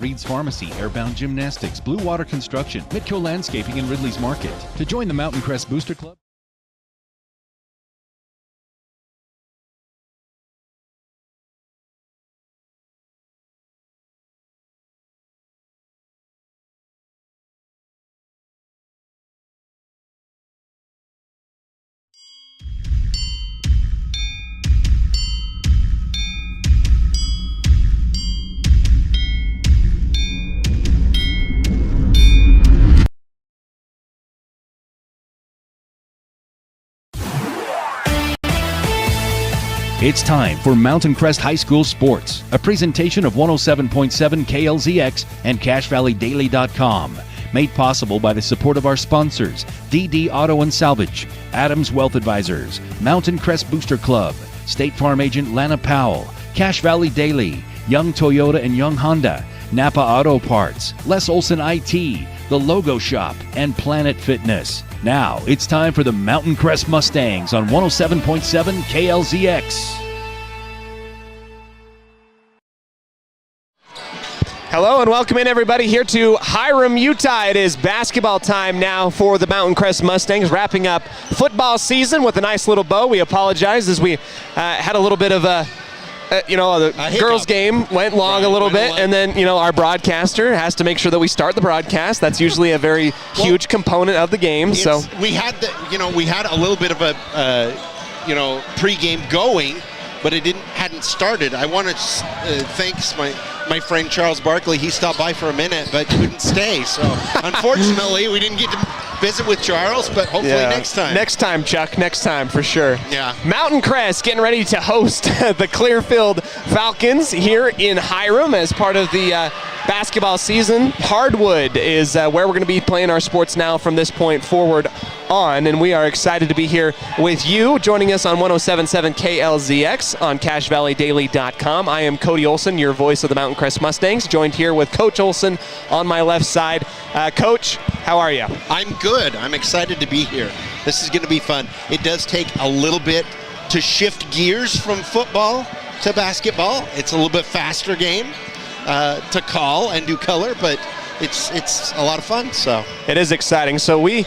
Reed's Pharmacy, Airbound Gymnastics, Blue Water Construction, Mitco Landscaping, and Ridley's Market. To join the Mountain Crest Booster Club, it's time for Mountain Crest High School Sports, a presentation of 107.7 KLZX and CashValleyDaily.com. Made possible by the support of our sponsors, DD Auto and Salvage, Adams Wealth Advisors, Mountain Crest Booster Club, State Farm Agent Lana Powell, Cache Valley Daily, Young Toyota and Young Honda, Napa Auto Parts, Les Olson IT, The Logo Shop, and Planet Fitness. Now, it's time for the Mountain Crest Mustangs on 107.7 KLZX. Hello and welcome in, everybody, here to Hiram, Utah. It is basketball time now for the Mountain Crest Mustangs, wrapping up football season with a nice little bow. We apologize as we had a little bit of the girls' game went long a little bit, and then, our broadcaster has to make sure that we start the broadcast. That's usually a very huge component of the game. So we had a little bit of a pregame going, but it hadn't started. I want to thank my friend Charles Barkley. He stopped by for a minute but couldn't stay. So unfortunately, we didn't get to visit with Charles, but hopefully next time. Next time, Chuck. Next time for sure. Yeah. Mountain Crest getting ready to host the Clearfield Falcons here in Hiram as part of the basketball season. Hardwood is where we're going to be playing our sports now from this point forward on, and we are excited to be here with you, joining us on 107.7 KLZX on CashValleyDaily.com. I am Cody Olson, your voice of the Mountain Crest Mustangs, joined here with Coach Olson on my left side. Coach, how are you? I'm good. I'm excited to be here. This is going to be fun. It does take a little bit to shift gears from football to basketball. It's a little bit faster game to call and do color, but it's a lot of fun. So it is exciting. So we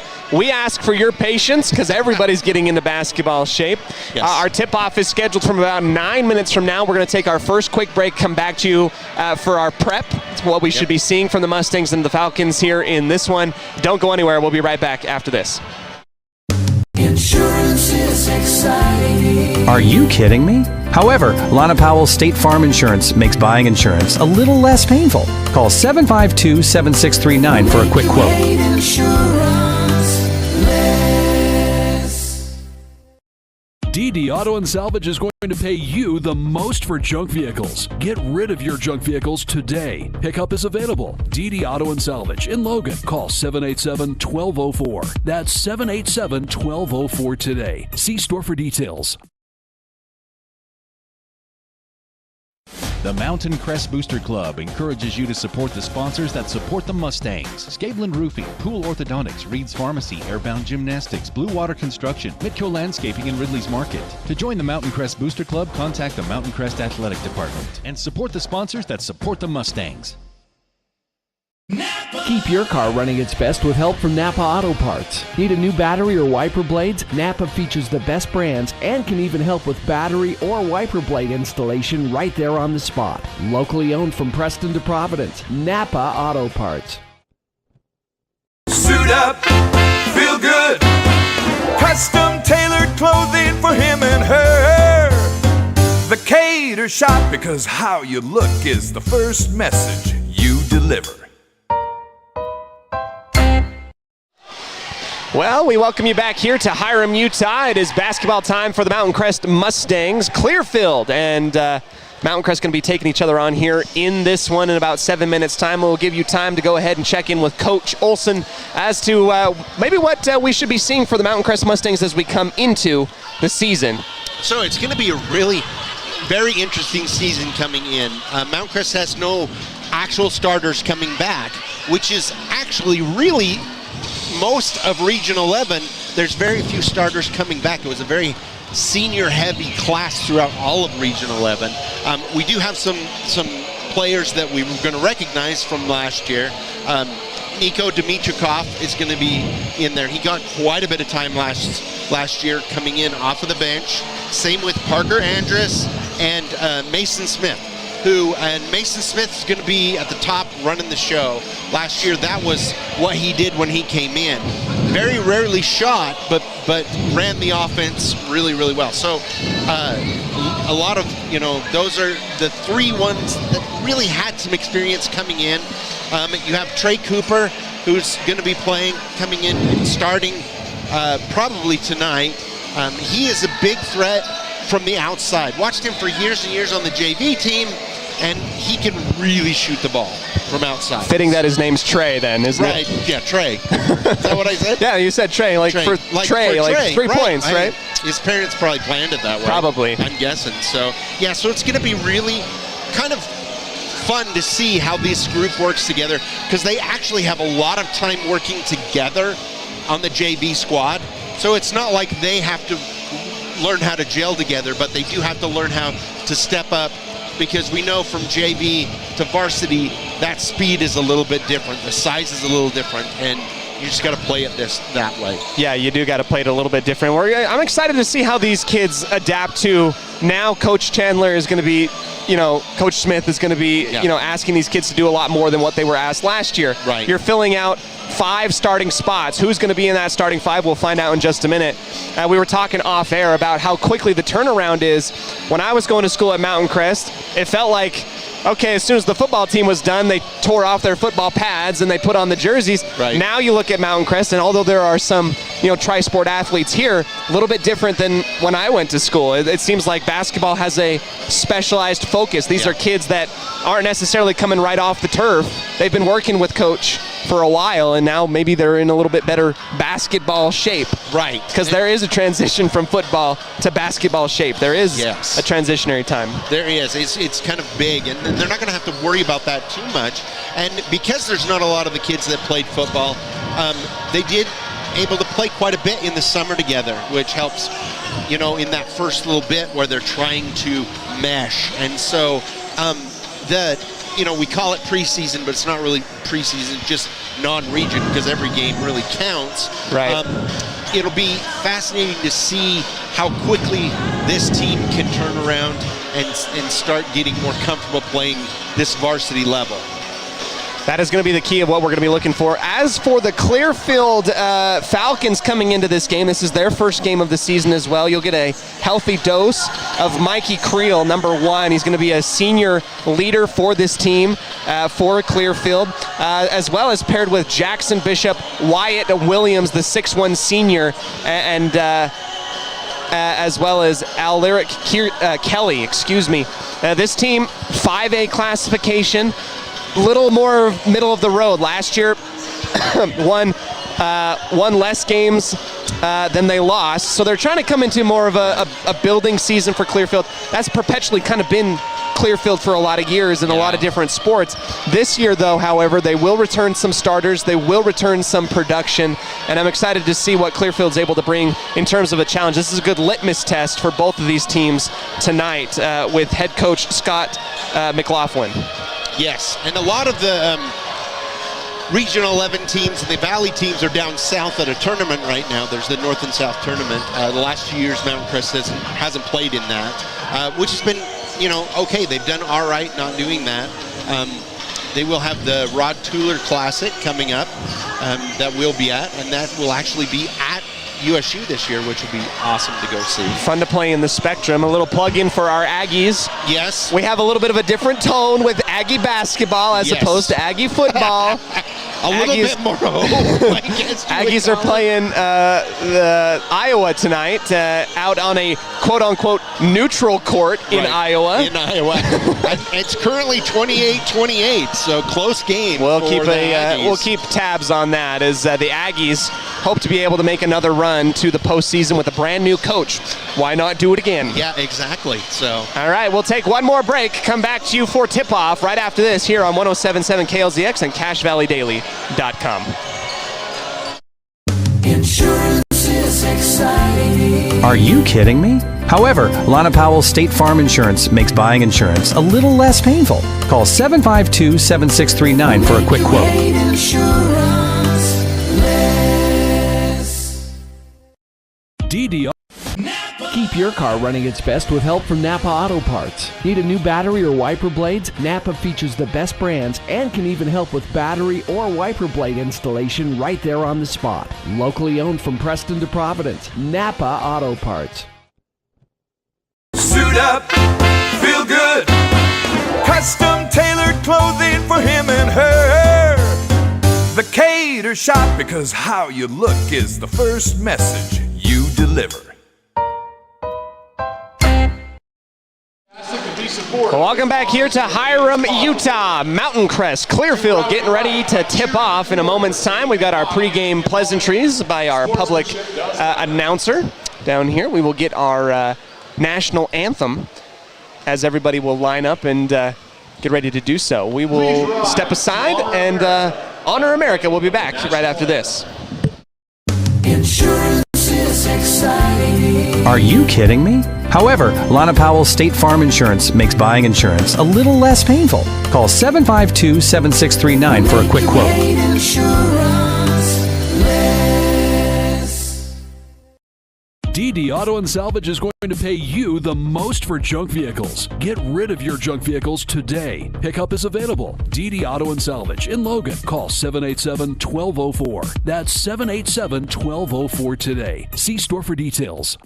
ask for your patience because everybody's getting into basketball shape. Yes. Our tip-off is scheduled from about 9 minutes from now. We're going to take our first quick break, come back to you for our prep. It's what we should be seeing from the Mustangs and the Falcons here in this one. Don't go anywhere. We'll be right back after this. Insurance is exciting. Are you kidding me? However, Lana Powell State Farm Insurance makes buying insurance a little less painful. Call 752-7639 for a quick quote. DD Auto and Salvage is going to pay you the most for junk vehicles. Get rid of your junk vehicles today. Pickup is available. DD Auto and Salvage in Logan. Call 787-1204. That's 787-1204 today. See store for details. the Mountain Crest Booster Club encourages you to support the sponsors that support the Mustangs. Scaveland Roofing, Pool Orthodontics, Reed's Pharmacy, Airbound Gymnastics, Blue Water Construction, Mitco Landscaping, and Ridley's Market. To join the Mountain Crest Booster Club, contact the Mountain Crest Athletic Department and support the sponsors that support the Mustangs. Keep your car running its best with help from Napa Auto Parts. Need a new battery or wiper blades? Napa features the best brands and can even help with battery or wiper blade installation right there on the spot. Locally owned from Preston to Providence. Napa Auto Parts. Suit up, feel good. Custom tailored clothing for him and her. The Cater Shop, because how you look is the first message you deliver. Well, we welcome you back here to Hiram, Utah. It is basketball time for the Mountain Crest Mustangs. Clearfield and Mountain Crest going to be taking each other on here in this one in about 7 minutes' time. We'll give you time to go ahead and check in with Coach Olson as to maybe what we should be seeing for the Mountain Crest Mustangs as we come into the season. So it's going to be a really very interesting season coming in. Mountain Crest has no actual starters coming back, which is actually really most of Region 11. There's very few starters coming back. It was a very senior-heavy class throughout all of Region 11. We do have some players that we were going to recognize from last year. Nico Dimitrikov is going to be in there. He got quite a bit of time last year coming in off of the bench. Same with Parker Andrus and Mason Smith, and Mason Smith's going to be at the top running the show. Last year, that was what he did when he came in. Very rarely shot, but ran the offense really, really well. So a lot of, those are the 3 ones that really had some experience coming in. You have Trey Cooper, who's going to be coming in and starting probably tonight. He is a big threat from the outside. Watched him for years and years on the JV team, and he can really shoot the ball from outside. Fitting that his name's Trey then, isn't it? Right, yeah, Trey. Is that what I said? Yeah, you said Trey, like Trey. For Trey, like 3 points, right? His parents probably planned it that way. Probably. I'm guessing. So it's going to be really kind of fun to see how this group works together, because they actually have a lot of time working together on the JV squad. So it's not like they have to learn how to gel together, but they do have to learn how to step up, because we know from JV to varsity, that speed is a little bit different. The size is a little different, and you just got to play it that way. Yeah, you do got to play it a little bit different. I'm excited to see how these kids adapt to now. Coach Chandler is going to be, Coach Smith is going to be, asking these kids to do a lot more than what they were asked last year. Right. You're filling out 5 starting spots. Who's going to be in that starting 5? We'll find out in just a minute. We were talking off air about how quickly the turnaround is. When I was going to school at Mountain Crest, it felt like, okay, as soon as the football team was done, they tore off their football pads and they put on the jerseys. Right. Now you look at Mountain Crest, and although there are some, tri-sport athletes here, a little bit different than when I went to school. It seems like basketball has a specialized focus. These are kids that aren't necessarily coming right off the turf. They've been working with coach for a while, and now maybe they're in a little bit better basketball shape. Right. Because there is a transition from football to basketball shape. There is a transitionary time. There is. It's kind of big, and they're not going to have to worry about that too much. And because there's not a lot of the kids that played football, they did able to play quite a bit in the summer together, which helps, in that first little bit where they're trying to mesh. And so we call it preseason, but it's not really preseason, just non-region, because every game really counts. Right. It'll be fascinating to see how quickly this team can turn around and start getting more comfortable playing this varsity level. That is going to be the key of what we're going to be looking for. As for the Clearfield Falcons coming into this game, this is their first game of the season as well. You'll get a healthy dose of Mikey Creel, number 1. He's going to be a senior leader for this team for Clearfield, as well as paired with Jackson Bishop, Wyatt Williams, the 6'1 senior, and as well as Alaric Kelly, this team, 5A classification, little more middle of the road. Last year, won less games than they lost. So they're trying to come into more of a building season for Clearfield. That's perpetually kind of been Clearfield for a lot of years in a lot of different sports. This year, though, however, they will return some starters. They will return some production. And I'm excited to see what Clearfield's able to bring in terms of a challenge. This is a good litmus test for both of these teams tonight with head coach Scott McLaughlin. Yes, and a lot of the Regional 11 teams and the Valley teams are down south at a tournament right now. There's the North and South tournament. The last 2 years, Mountain Crest hasn't played in that, which has been, okay. They've done all right not doing that. They will have the Rod Tueller Classic coming up that we'll be at, and that will actually be at USU this year, which will be awesome to go see. Fun to play in the Spectrum. A little plug-in for our Aggies. Yes. We have a little bit of a different tone with Aggie basketball as opposed to Aggie football. Little bit more hope. Aggies are playing Iowa tonight out on a quote-unquote neutral court in Iowa. In Iowa. It's currently 28-28, so close game. We'll keep tabs on that as the Aggies hope to be able to make another run to the postseason with a brand new coach. Why not do it again? Yeah, exactly. So. All right, we'll take one more break. Come back to you for tip-off right after this here on 107.7 KLZX and CashValleyDaily.com. Insurance is exciting. Are you kidding me? However, Lana Powell State Farm Insurance makes buying insurance a little less painful. Call 752-7639 for a quick quote. Great insurance, less. DD. Keep your car running its best with help from Napa Auto Parts. Need a new battery or wiper blades? Napa features the best brands and can even help with battery or wiper blade installation right there on the spot. Locally owned from Preston to Providence. Napa Auto Parts. Suit up, feel good. Custom tailored clothing for him and her. The Cater Shop, because how you look is the first message you deliver. Welcome back here to Hiram, Utah. Mountain Crest, Clearfield getting ready to tip off in a moment's time. We've got our pregame pleasantries by our public announcer down here. We will get our national anthem as everybody will line up and get ready to do so. We will step aside and honor America. We'll be back right after this. Insurance is exciting. Are you kidding me? However, Lana Powell State Farm Insurance makes buying insurance a little less painful. Call 752-7639 for a quick quote. Great insurance, less. DD Auto and Salvage is going to pay you the most for junk vehicles. Get rid of your junk vehicles today. Pickup is available. DD Auto and Salvage in Logan. Call 787-1204. That's 787-1204 today. See store for details.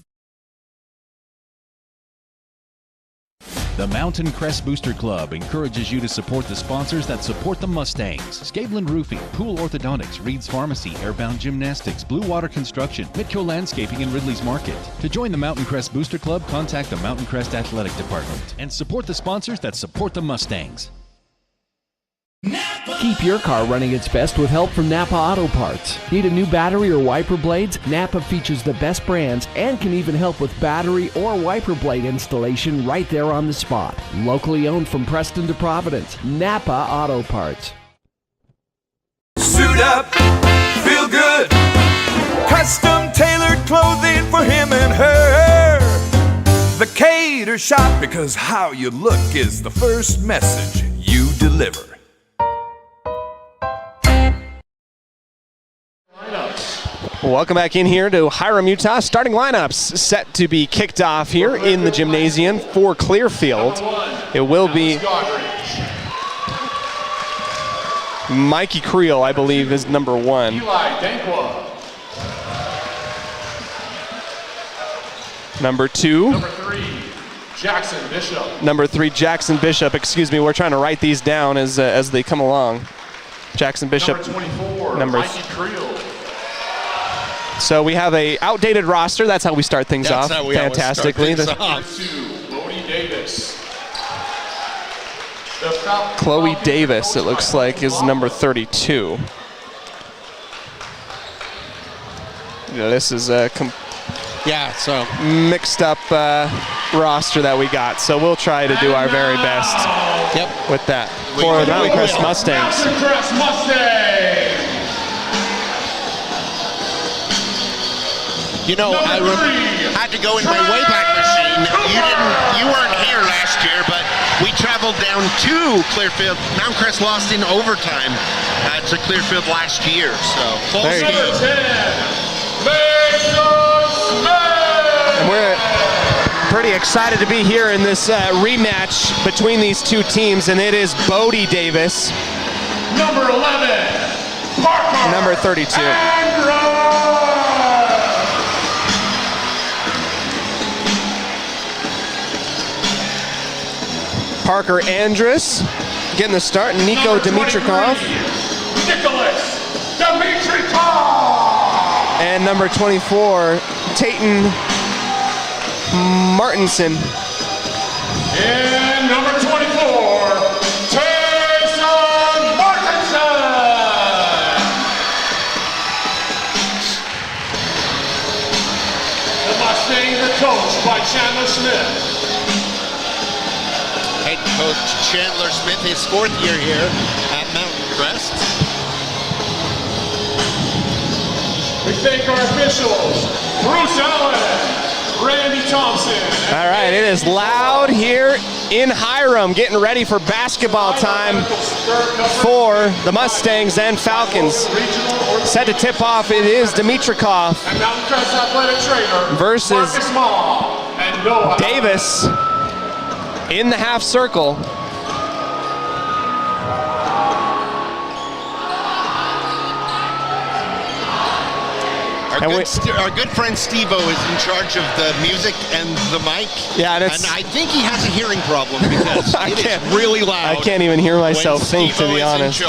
The Mountain Crest Booster Club encourages you to support the sponsors that support the Mustangs. Scaveland Roofing, Pool Orthodontics, Reed's Pharmacy, Airbound Gymnastics, Blue Water Construction, Mitco Landscaping, and Ridley's Market. To join the Mountain Crest Booster Club, contact the Mountain Crest Athletic Department and support the sponsors that support the Mustangs. Keep your car running its best with help from Napa Auto Parts. Need a new battery or wiper blades? Napa features the best brands and can even help with battery or wiper blade installation right there on the spot. Locally owned from Preston to Providence. Napa Auto Parts. Suit up, feel good. Custom tailored clothing for him and her. The Cater Shop, because how you look is the first message you deliver. Welcome back in here to Hiram, Utah. Starting lineups set to be kicked off here in the gymnasium for Clearfield. It will be Mikey Creel, I believe, is number 1. Number 2. Number 3, Jackson Bishop. Number 3, Jackson Bishop. Excuse me, we're trying to write these down as they come along. Jackson Bishop. Number 24, Number Mikey Creel. So we have a outdated roster. That's how we start things off. How we fantastically. Always start things Number 2, Bodie Davis. Chloe Davis, it looks like, is number 32. Yeah, this is a so mixed up roster that we got. So we'll try to do our very best with that. For the Mountain Crest Mustangs. Mountain Crest Mustangs. You know, I had to go in my Wayback Machine. You weren't here last year, but we traveled down to Clearfield. Mountain Crest lost in overtime to Clearfield last year. So close game. And we're pretty excited to be here in this rematch between these two teams, and it is Bodie Davis. Number 11, Parker. Number 32. Parker Andrus getting the start. Nico Dimitrikov. Nicholas Dimitrikov. And number 24, Tayton Martinson. And number 24, Tayson Martinson. The Mustangs are coached by Chandler Smith. Head coach Chandler Smith, his 4th year here at Mountain Crest. The thank our officials, Bruce Allen, Randy Thompson. All right, it is loud here in Hiram, getting ready for basketball time for the Mustangs and Falcons. Set to tip off, it is Dimitrikov And Mountain Crest Athletic Trainer versus Marcus Mall and Noah Davis in the half circle. Our good friend Steve-O is in charge of the music and the mic. Yeah, and I think he has a hearing problem because it is really loud. I can't even hear myself think, to be honest.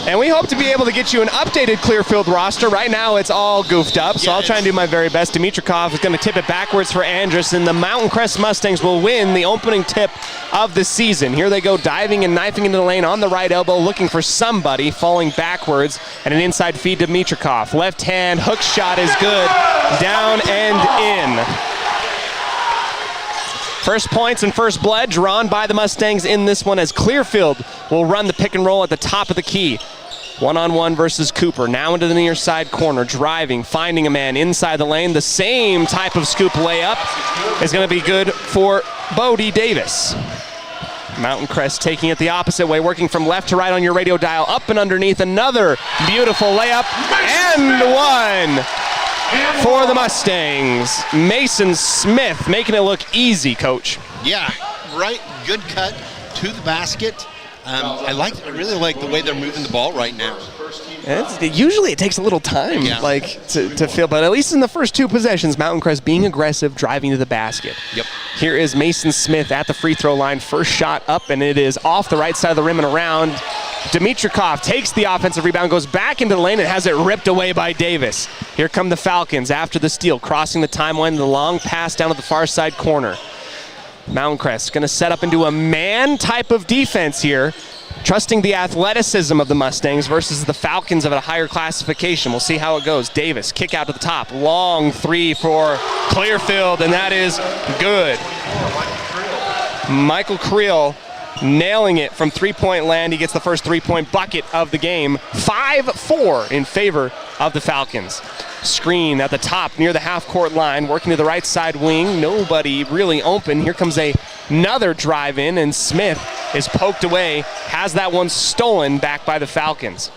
And we hope to be able to get you an updated Clearfield roster. Right now, it's all goofed up, so I'll try and do my very best. Dimitrikov is going to tip it backwards for Andrus, and the Mountain Crest Mustangs will win the opening tip of the season. Here they go, diving and knifing into the lane on the right elbow, looking for somebody, falling backwards, and an inside feed to Dimitrikov. Left hand hook shot is good, down and in. First points and first blood drawn by the Mustangs in this one as Clearfield will run the pick and roll at the top of the key. One-on-one versus Cooper, now into the near side corner, driving, finding a man inside the lane. The same type of scoop layup is going to be good for Bodie Davis. Mountain Crest taking it the opposite way, working from left to right on your radio dial, up and underneath. Another beautiful layup, and one for the Mustangs. Mason Smith making it look easy, Coach. Yeah, right, good cut to the basket. I really like the way they're moving the ball right now. Usually it takes a little time to feel, but at least in the first two possessions, Mountain Crest being aggressive, driving to the basket. Yep. Here is Mason Smith at the free throw line. First shot up, and it is off the right side of the rim and around. Dimitrikov takes the offensive rebound, goes back into the lane, and has it ripped away by Davis. Here come the Falcons after the steal, crossing the timeline, the long pass down to the far side corner. Mountain Crest going to set up into a man type of defense here, trusting the athleticism of the Mustangs versus the Falcons of a higher classification. We'll see how it goes. Davis, kick out to the top. Long three for Clearfield, and that is good. Michael Creel nailing it from three-point land. He gets the first three-point bucket of the game. 5-4 in favor of the Falcons. Screen at the top near the half-court line, working to the right side wing. Nobody really open. Here comes another drive in, and Smith is poked away. Has that one stolen back by the Falcons.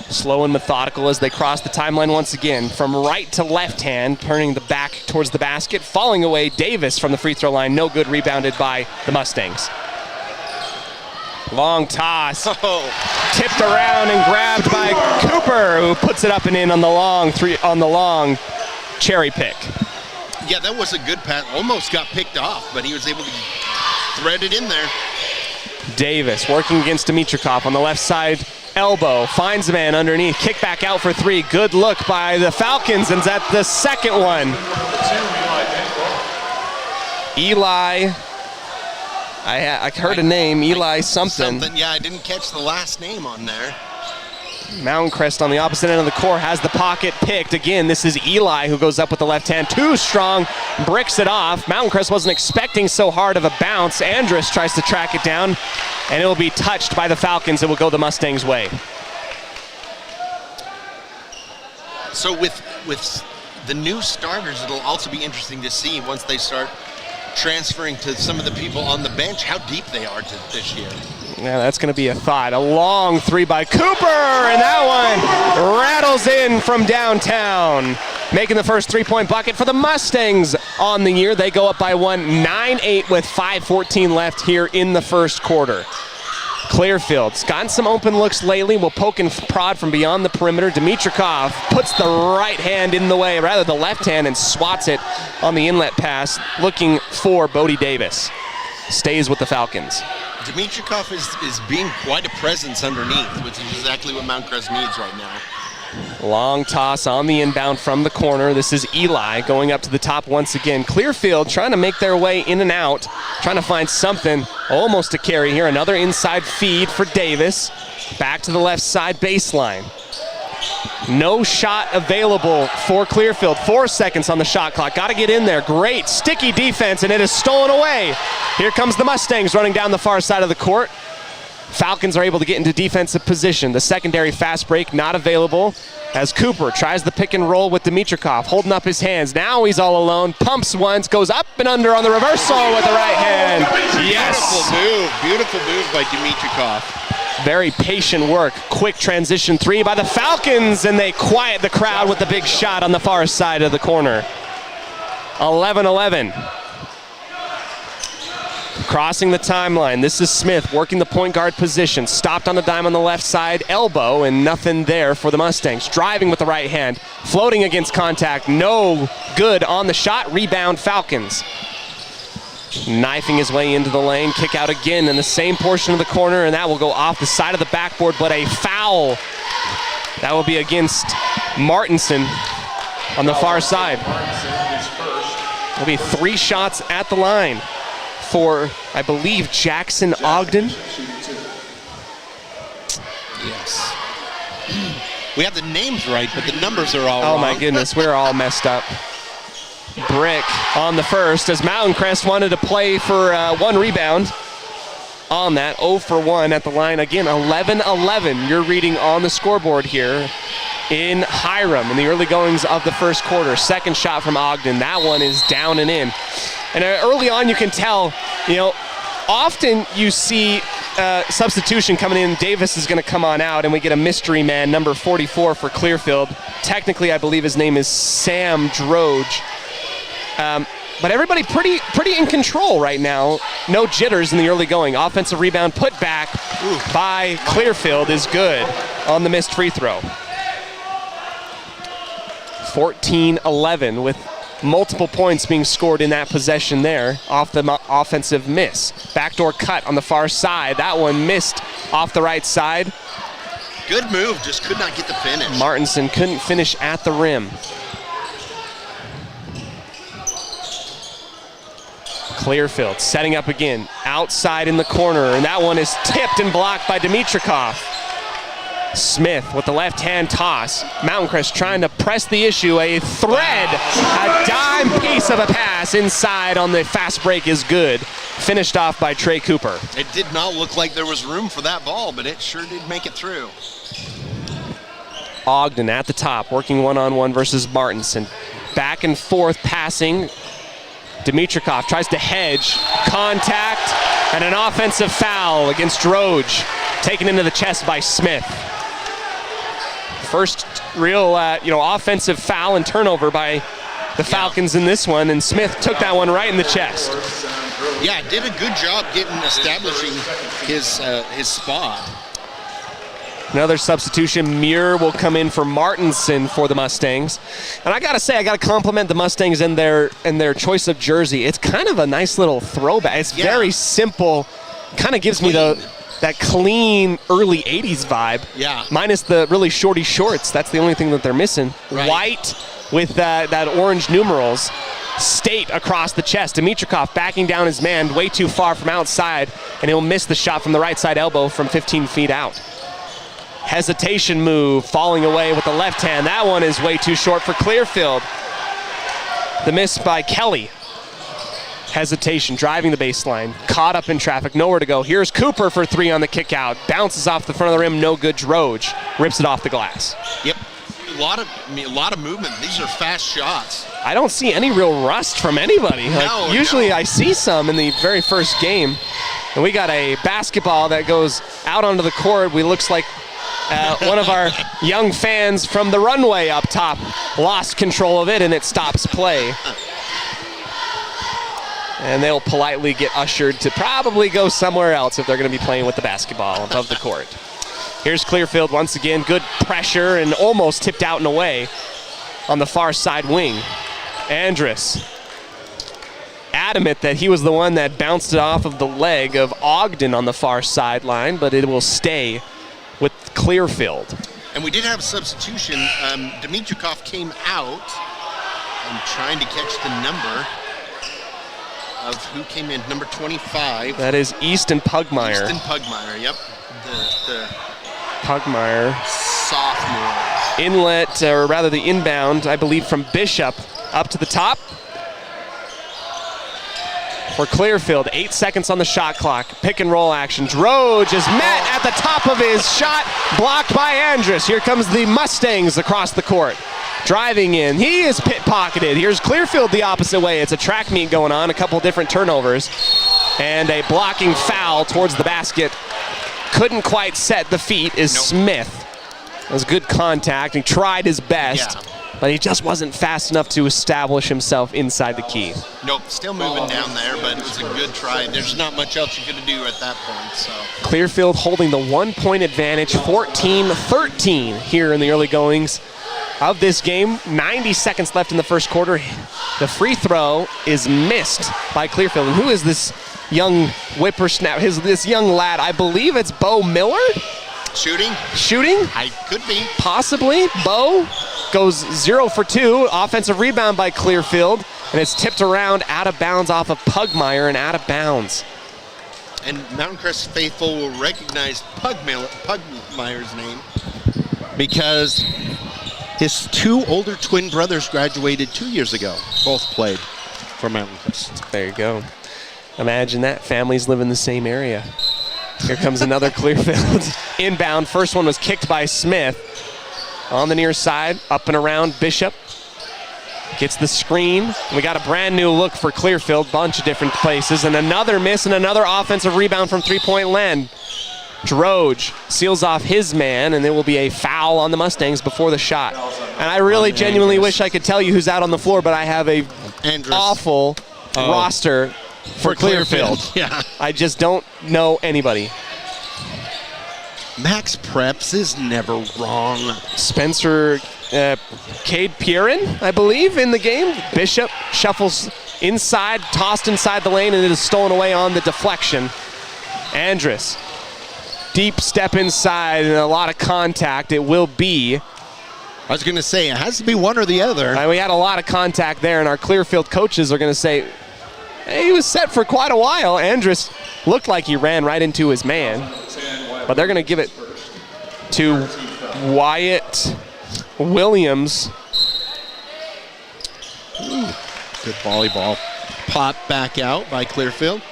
Slow and methodical as they cross the timeline once again. From right to left hand, turning the back towards the basket. Falling away, Davis from the free throw line. No good, rebounded by the Mustangs. Long toss, tipped around and grabbed by Cooper, who puts it up and in on the long cherry pick. Yeah, that was a good pass. Almost got picked off, but he was able to thread it in there. Davis working against Dimitrikov on the left side elbow, finds a man underneath, kick back out for three. Good look by the Falcons, and that's the second one. Eli. I heard a name, Eli something. Yeah, I didn't catch the last name on there. Mountain Crest on the opposite end of the court has the pocket picked. Again, this is Eli who goes up with the left hand. Too strong, bricks it off. Mountain Crest wasn't expecting so hard of a bounce. Andrus tries to track it down, and it will be touched by the Falcons. It will go the Mustangs' way. So with the new starters, it'll also be interesting to see once they start transferring to some of the people on the bench, how deep they are this year. Yeah, that's going to be a thought. A long three by Cooper, and that one rattles in from downtown, making the first three-point bucket for the Mustangs on the year. They go up by one, 9-8 with 5:14 left here in the first quarter. Clearfield's gotten some open looks lately. Will poke and prod from beyond the perimeter. Dimitrikov puts the right hand in the way, rather the left hand, and swats it on the inlet pass, looking for Bodie Davis. Stays with the Falcons. Dimitrikov is being quite a presence underneath, which is exactly what Mount Crest needs right now. Long toss on the inbound from the corner. This is Eli going up to the top once again. Clearfield trying to make their way in and out, trying to find something. Almost a carry here. Another inside feed for Davis. Back to the left side baseline. No shot available for Clearfield. 4 seconds on the shot clock. Got to get in there. Great sticky defense, and it is stolen away. Here comes the Mustangs running down the far side of the court. Falcons are able to get into defensive position. The secondary fast break not available as Cooper tries the pick and roll with Dimitrikov, holding up his hands. Now he's all alone, pumps once, goes up and under on the reversal with the right hand. Yes. Beautiful move by Dimitrikov. Very patient work. Quick transition three by the Falcons, and they quiet the crowd with the big shot on the far side of the corner. 11-11. Crossing the timeline, this is Smith working the point guard position. Stopped on the dime on the left side, elbow, and nothing there for the Mustangs. Driving with the right hand, floating against contact, no good on the shot. Rebound Falcons. Knifing his way into the lane, kick out again in the same portion of the corner, and that will go off the side of the backboard, but a foul. That will be against Martinson on the far side. There'll be 3 shots at the line for, I believe, Jackson Ogden. Yes. We have the names right, but the numbers are all wrong. Oh my goodness, we're all messed up. Brick on the first as Mountain Crest wanted to play for 1 rebound on that. 0 for 1 at the line. Again, 11-11 you're reading on the scoreboard here in Hiram in the early goings of the first quarter. Second shot from Ogden. That one is down and in. And early on you can tell, often you see substitution coming in. Davis is going to come on out, and we get a mystery man, number 44 for Clearfield. Technically, I believe his name is Sam Droge. But everybody pretty in control right now. No jitters in the early going. Offensive rebound put back by Clearfield is good on the missed free throw. 14-11 with multiple points being scored in that possession there off the offensive miss. Backdoor cut on the far side. That one missed off the right side. Good move, just could not get the finish. Martinson couldn't finish at the rim. Clearfield setting up again, outside in the corner, and that one is tipped and blocked by Dimitrikov. Smith with the left-hand toss. Mountain Crest trying to press the issue. A thread, a dime piece of a pass inside on the fast break is good. Finished off by Trey Cooper. It did not look like there was room for that ball, but it sure did make it through. Ogden at the top, working one-on-one versus Martinson. Back and forth passing. Dimitrikov tries to hedge, contact, and an offensive foul against Droge, taken into the chest by Smith. First real, offensive foul and turnover by the Falcons in this one, and Smith took that one right in the chest. Yeah, did a good job establishing his spot. Another substitution, Muir will come in for Martinson for the Mustangs. And I gotta say, I gotta compliment the Mustangs and their choice of jersey. It's kind of a nice little throwback. It's very simple, kind of gives me that clean early 80s vibe. Yeah. Minus the really shorty shorts. That's the only thing that they're missing. Right. White with that orange numerals. State across the chest. Dimitrikov backing down his man way too far from outside, and he'll miss the shot from the right side elbow from 15 feet out. Hesitation move, falling away with the left hand. That one is way too short for Clearfield. The miss by Kelly. Hesitation, driving the baseline, caught up in traffic, nowhere to go. Here's Cooper for 3 on the kick out. Bounces off the front of the rim, no good. Droge rips it off the glass. Yep, a lot of movement. These are fast shots. I don't see any real rust from anybody. Usually I see some in the very first game. And we got a basketball that goes out onto the court. We looks like one of our young fans from the runway up top lost control of it, and it stops play. And they'll politely get ushered to probably go somewhere else if they're going to be playing with the basketball above the court. Here's Clearfield once again. Good pressure and almost tipped out and away on the far side wing. Andrus adamant that he was the one that bounced it off of the leg of Ogden on the far sideline, but it will stay with Clearfield. And we did have a substitution. Dimitrikov came out. I'm trying to catch the number of who came in, number 25. That is Easton Pugmire. Easton Pugmire, yep. The Pugmire. Sophomore. Inlet, or rather the inbound, I believe, from Bishop up to the top. for Clearfield. 8 seconds on the shot clock. Pick and roll action. Droge is met at the top of his shot, blocked by Andrus. Here comes the Mustangs across the court. Driving in, he is pit-pocketed. Here's Clearfield the opposite way. It's a track meet going on, a couple different turnovers, and a blocking foul towards the basket. Couldn't quite set the feet is Smith. It was good contact. He tried his best, but he just wasn't fast enough to establish himself inside the key. Nope, still moving down there, but it was a good try. There's not much else you could do at that point. So Clearfield holding the 1-point advantage, 14-13 here in the early goings of this game. 90 seconds left in the first quarter. The free throw is missed by Clearfield. And who is this young whippersnapper? This young lad, I believe it's Bo Miller? Shooting? I could be. Possibly. Bo goes 0 for 2. Offensive rebound by Clearfield. And it's tipped around out of bounds off of Pugmire and out of bounds. And Mountain Crest faithful will recognize Pugmire's name because his 2 older twin brothers graduated 2 years ago. Both played for Mountain Crest. There you go. Imagine that. Families live in the same area. Here comes another Clearfield inbound. First one was kicked by Smith. On the near side, up and around Bishop. Gets the screen. We got a brand new look for Clearfield. Bunch of different places. And another miss and another offensive rebound from three-point land. Droge seals off his man, and there will be a foul on the Mustangs before the shot. And I really genuinely wish I could tell you who's out on the floor, but I have a awful roster for Clearfield. Yeah. I just don't know anybody. Max Preps is never wrong. Spencer Cade Pierin, I believe, in the game. Bishop shuffles inside, tossed inside the lane, and it is stolen away on the deflection. Andrus, deep step inside and a lot of contact. It will be. I was going to say, it has to be one or the other. We had a lot of contact there, and our Clearfield coaches are going to say, hey, he was set for quite a while. Andrus looked like he ran right into his man. But they're going to give it to Wyatt Williams. Good volleyball. Pop back out by Clearfield.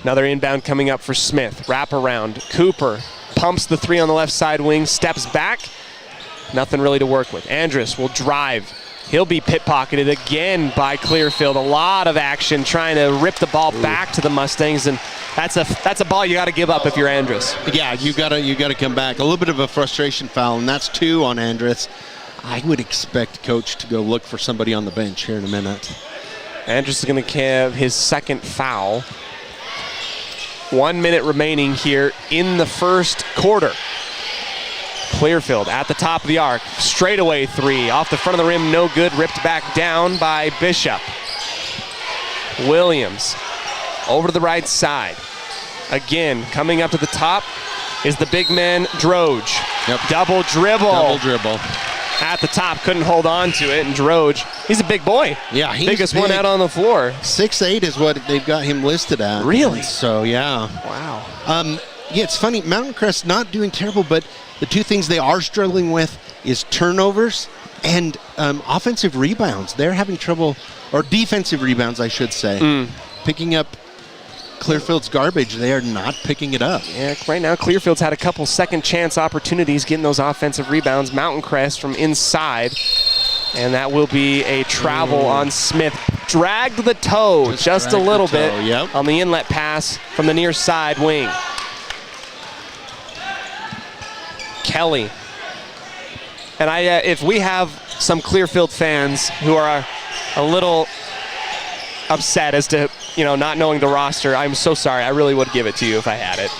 Another inbound coming up for Smith. Wrap around. Cooper pumps the 3 on the left side wing, steps back. Nothing really to work with. Andrus will drive. He'll be pit-pocketed again by Clearfield. A lot of action trying to rip the ball back to the Mustangs, and that's a ball you got to give up if you're Andrus. Yeah, you gotta come back. A little bit of a frustration foul, and that's 2 on Andrus. I would expect coach to go look for somebody on the bench here in a minute. Andrus is going to have his second foul. 1 minute remaining here in the first quarter. Clearfield at the top of the arc. Straightaway 3. Off the front of the rim, no good. Ripped back down by Bishop. Williams over to the right side. Again, coming up to the top is the big man, Droge. Yep. Double dribble. Double dribble. At the top, couldn't hold on to it, and Droge, he's a big boy. Yeah, he's biggest big. one out on the floor. 6'8" is what they've got him listed at. Really? So, yeah. Wow. Yeah, it's funny. Mountain Crest not doing terrible, but the 2 things they are struggling with is turnovers and offensive rebounds. They're having trouble, or defensive rebounds, I should say. Picking up Clearfield's garbage. They are not picking it up. Yeah, right now Clearfield's had a couple second chance opportunities getting those offensive rebounds. Mountain Crest from inside, and that will be a travel on Smith. Dragged the toe just a little bit on the inlet pass from the near side wing. Kelly. And if we have some Clearfield fans who are a little upset as to, not knowing the roster, I'm so sorry. I really would give it to you if I had it.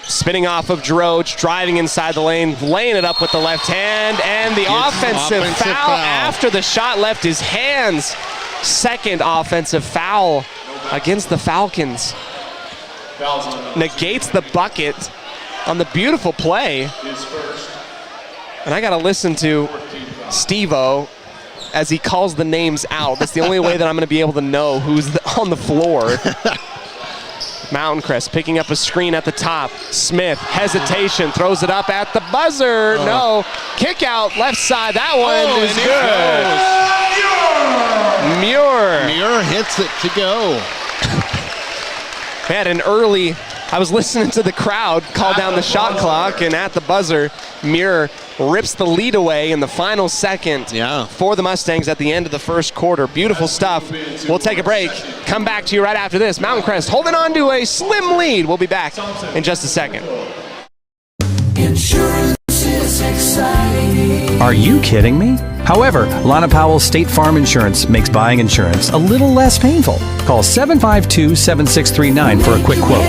Spinning off of Droge, driving inside the lane, laying it up with the left hand, and the offensive foul after the shot left his hands. Second offensive foul against the Falcons. Negates the bucket on the beautiful play. And I got to listen to Steve-O as he calls the names out. That's the only way that I'm going to be able to know who's on the floor. Mountain Crest picking up a screen at the top. Smith, hesitation, throws it up at the buzzer. No, kick out left side. That one is good. Muir hits it to go. Had an early, I was listening to the crowd call down the shot clock, and at the buzzer, Muir rips the lead away in the final second for the Mustangs at the end of the first quarter. Beautiful stuff. We'll take a break. Come back to you right after this. Mountain Crest holding on to a slim lead. We'll be back in just a second. Insurance is exciting. Are you kidding me? However, Lana Powell's State Farm Insurance makes buying insurance a little less painful. Call 752-7639 for a quick quote.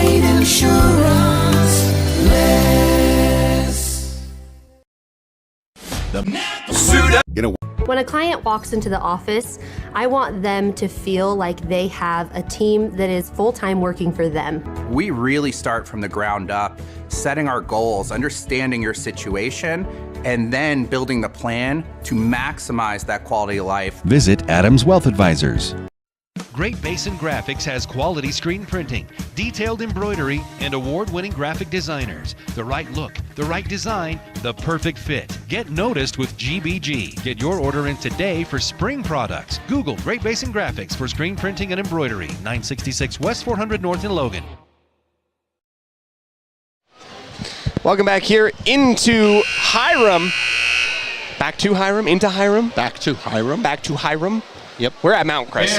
When a client walks into the office, I want them to feel like they have a team that is full-time working for them. We really start from the ground up, setting our goals, understanding your situation, and then building the plan to maximize that quality of life. Visit Adams Wealth Advisors. Great Basin Graphics has quality screen printing, detailed embroidery, and award-winning graphic designers. The right look, the right design, the perfect fit. Get noticed with GBG. Get your order in today for spring products. Google Great Basin Graphics for screen printing and embroidery. 966 West 400 North in Logan. Welcome back here into Hiram. Back to Hiram, into Hiram. Back to Hiram. Back to Hiram. Yep. We're at Mountain Crest.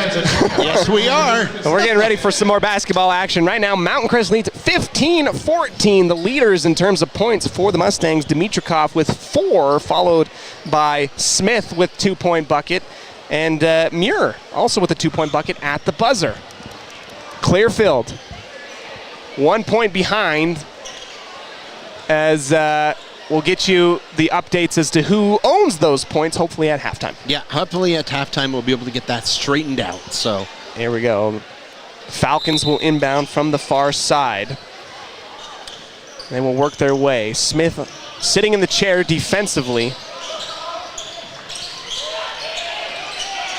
Yes, we are. And we're getting ready for some more basketball action. Right now, Mountain Crest leads 15-14. The leaders in terms of points for the Mustangs, Dimitrikov with 4, followed by Smith with 2-point bucket, and Muir also with a 2-point bucket at the buzzer. Clearfield, 1 point behind, as we'll get you the updates as to who owns those points, hopefully at halftime. Yeah, hopefully at halftime we'll be able to get that straightened out. So here we go. Falcons will inbound from the far side. They will work their way. Smith sitting in the chair defensively.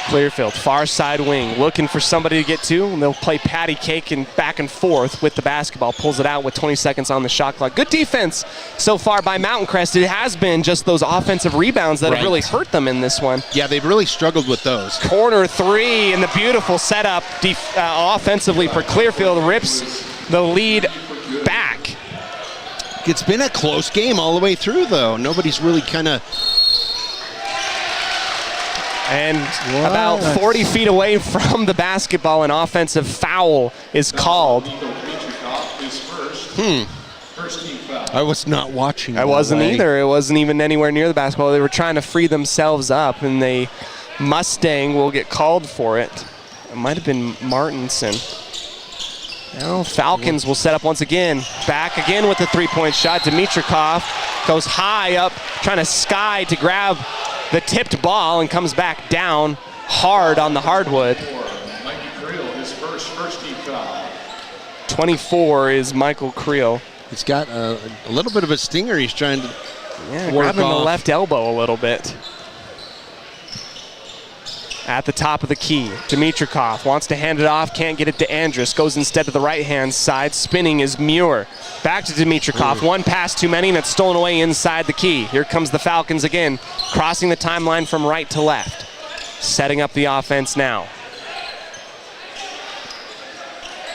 Clearfield, far side wing, looking for somebody to get to, and they'll play patty cake and back and forth with the basketball. Pulls it out with 20 seconds on the shot clock. Good defense so far by Mountain Crest. It has been just those offensive rebounds that have really hurt them in this one. Yeah, they've really struggled with those. Corner 3, and the beautiful setup offensively for Clearfield rips the lead back. It's been a close game all the way through, though. Nobody's really kind of... And about 40 feet away from the basketball, an offensive foul is called. I was not watching. I wasn't either. It wasn't even anywhere near the basketball. They were trying to free themselves up, and the Mustang will get called for it. It might have been Martinson. Now Falcons will set up once again. Back again with the 3-point shot. Dimitrikov goes high up, trying to sky to grab the tipped ball and comes back down hard on the hardwood. 24 is Michael Creel. He's got a little bit of a stinger. He's trying to grabbing the left elbow a little bit. At the top of the key, Dimitrikov wants to hand it off, can't get it to Andrus, goes instead to the right-hand side. Spinning is Muir. Back to Dimitrikov, one pass too many, and it's stolen away inside the key. Here comes the Falcons again, crossing the timeline from right to left. Setting up the offense now.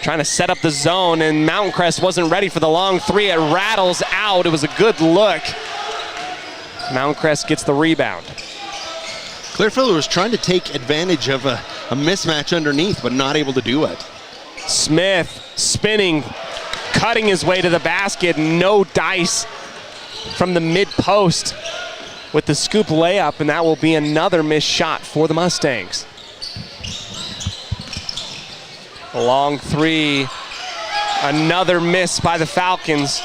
Trying to set up the zone, and Mountain Crest wasn't ready for the long 3. It rattles out. It was a good look. Mountain Crest gets the rebound. Clearfield was trying to take advantage of a mismatch underneath, but not able to do it. Smith spinning, cutting his way to the basket. No dice from the mid-post with the scoop layup, and that will be another missed shot for the Mustangs. A long 3, another miss by the Falcons.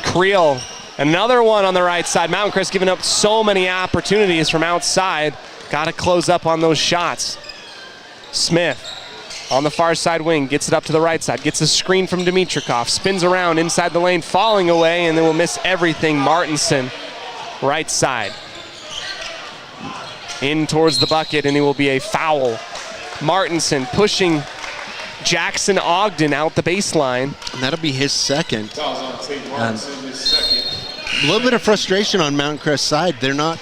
Creel, another one on the right side. Mountain Crest giving up so many opportunities from outside. Got to close up on those shots. Smith on the far side wing, gets it up to the right side, gets a screen from Dimitrikov, spins around inside the lane, falling away, and then will miss everything. Martinson, right side. In towards the bucket, and it will be a foul. Martinson pushing Jackson Ogden out the baseline. And that'll be his second. Fouls on St. Martinson, his second. A little bit of frustration on Mountain Crest's side. They're not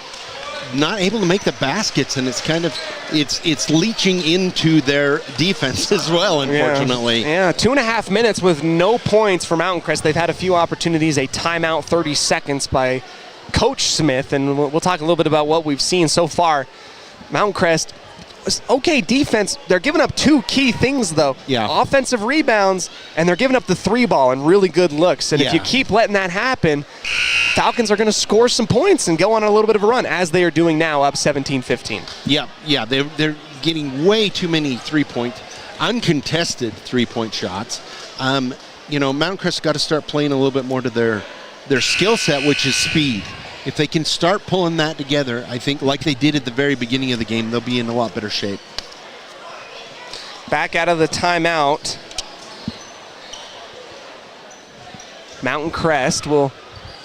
able to make the baskets, and it's kind of it's leaching into their defense as well, unfortunately. Yeah, 2.5 minutes with no points for Mountain Crest. They've had a few opportunities, a timeout, 30 seconds by Coach Smith, and we'll talk a little bit about what we've seen so far. Mountain Crest, okay defense. They're giving up 2 key things, though. Yeah. Offensive rebounds, and they're giving up the 3-ball and really good looks. And if you keep letting that happen, Falcons are going to score some points and go on a little bit of a run, as they are doing now, up 17-15. Yeah. They're getting way too many uncontested three-point shots. Mountain Crest's got to start playing a little bit more to their skill set, which is speed. If they can start pulling that together, I think like they did at the very beginning of the game, they'll be in a lot better shape. Back out of the timeout. Mountain Crest will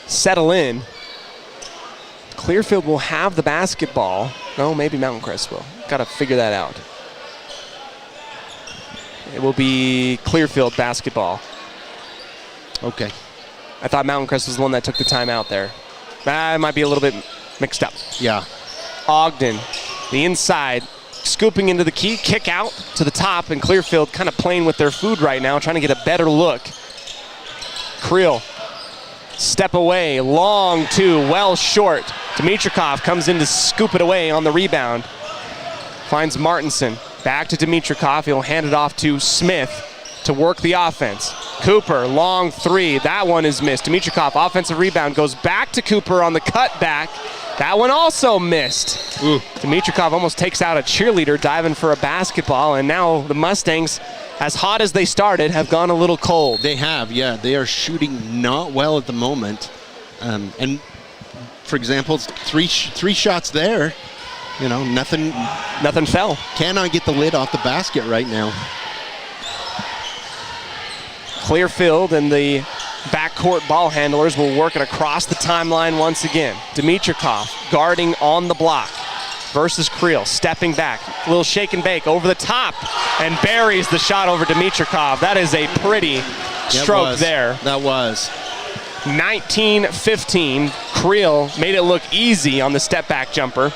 settle in. Clearfield will have the basketball. No, maybe Mountain Crest will. Got to figure that out. It will be Clearfield basketball. Okay. I thought Mountain Crest was the one that took the timeout there. That might be a little bit mixed up. Yeah. Ogden, the inside, scooping into the key, kick out to the top, and Clearfield kind of playing with their food right now, trying to get a better look. Creel, step away, long 2, well short. Dimitrikov comes in to scoop it away on the rebound. Finds Martinson, back to Dimitrikov. He'll hand it off to Smith to work the offense. Cooper, long 3. That one is missed. Dimitrikov, offensive rebound, goes back to Cooper on the cutback. That one also missed. Ooh. Dimitrikov almost takes out a cheerleader diving for a basketball, and now the Mustangs, as hot as they started, have gone a little cold. They have, yeah. They are shooting not well at the moment. And, for example, 3 shots there. Nothing fell. Cannot get the lid off the basket right now. Clearfield and the backcourt ball handlers will work it across the timeline once again. Dimitrikov guarding on the block versus Creel, stepping back. A little shake and bake over the top and buries the shot over Dimitrikov. That is a pretty stroke there. That was. 19-15. Creel made it look easy on the step back jumper.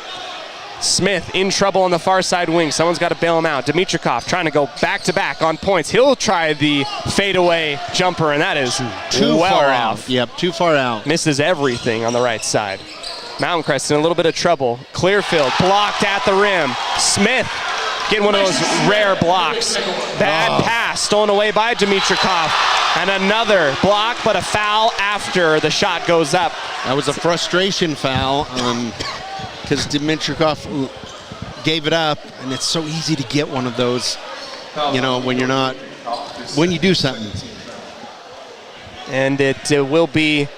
Smith in trouble on the far side wing. Someone's got to bail him out. Dimitrikov trying to go back-to-back on points. He'll try the fadeaway jumper, and that is too well far off. out. Yep, too far out. Misses everything on the right side. Mountain Crest in a little bit of trouble. Clearfield blocked at the rim. Smith getting one of those rare blocks. Bad pass stolen away by Dimitrikov. And another block, but a foul after the shot goes up. That was a frustration foul. Because Dimitrikov gave it up, and it's so easy to get one of those, when you do something. And it will be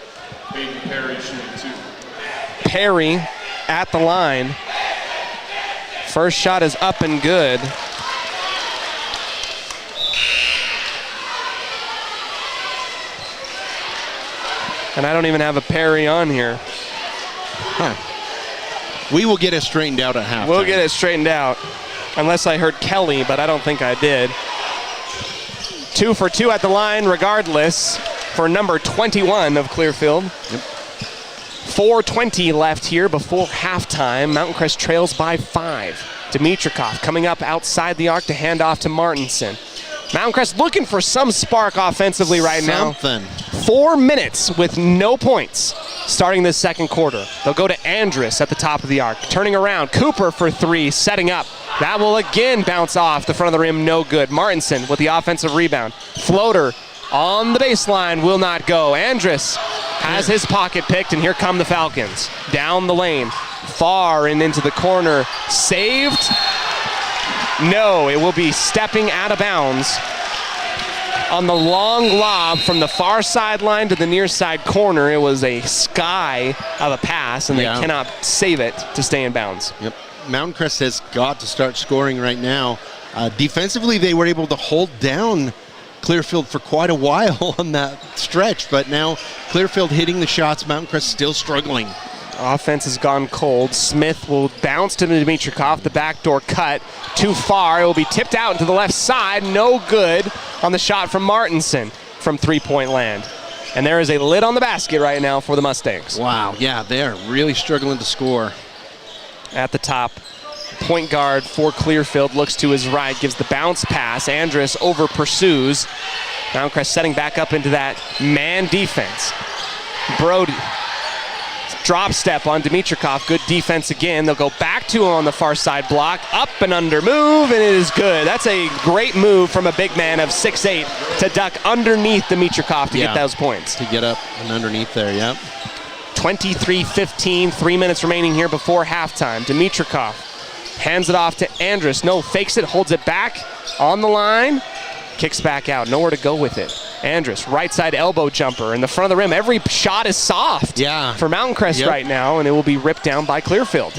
Perry at the line. First shot is up and good. And I don't even have a Perry on here. Huh. We will get it straightened out at halftime. We'll get it straightened out. Unless I heard Kelly, but I don't think I did. 2 for 2 at the line regardless for number 21 of Clearfield. Yep. 4:20 left here before halftime. Mountain Crest trails by 5. Dimitrikov coming up outside the arc to hand off to Martinson. Mountain Crest looking for some spark offensively right now. 4 minutes with no points starting this second quarter. They'll go to Andrus at the top of the arc. Turning around, Cooper for 3, setting up. That will again bounce off the front of the rim, no good. Martinson with the offensive rebound. Floater on the baseline, will not go. Andrus has his pocket picked, and here come the Falcons. Down the lane, far and into the corner. Saved? No, it will be stepping out of bounds on the long lob from the far sideline to the near side corner. It was a sky of a pass, and they cannot save it to stay in bounds. Yep. Mountain Crest has got to start scoring right now. Defensively, they were able to hold down Clearfield for quite a while on that stretch, but now Clearfield hitting the shots, Mountain Crest still struggling. Offense has gone cold. Smith will bounce to Dimitrikov. The backdoor cut too far. It will be tipped out into the left side. No good on the shot from Martinson from three-point land. And there is a lid on the basket right now for the Mustangs. Wow, yeah, they're really struggling to score. At the top, point guard for Clearfield looks to his right, gives the bounce pass. Andrus over pursues. Mount Crest setting back up into that man defense. Brody. Drop step on Dimitrikov. Good defense again. They'll go back to him on the far side block. Up and under move, and it is good. That's a great move from a big man of 6'8" to duck underneath Dimitrikov to get those points. To get up and underneath there, yep. 23-15, 3 minutes remaining here before halftime. Dimitrikov hands it off to Andrus. No, fakes it, holds it back on the line. Kicks back out, nowhere to go with it. Andrus, right side elbow jumper in the front of the rim. Every shot is soft for Mountain Crest right now, and it will be ripped down by Clearfield.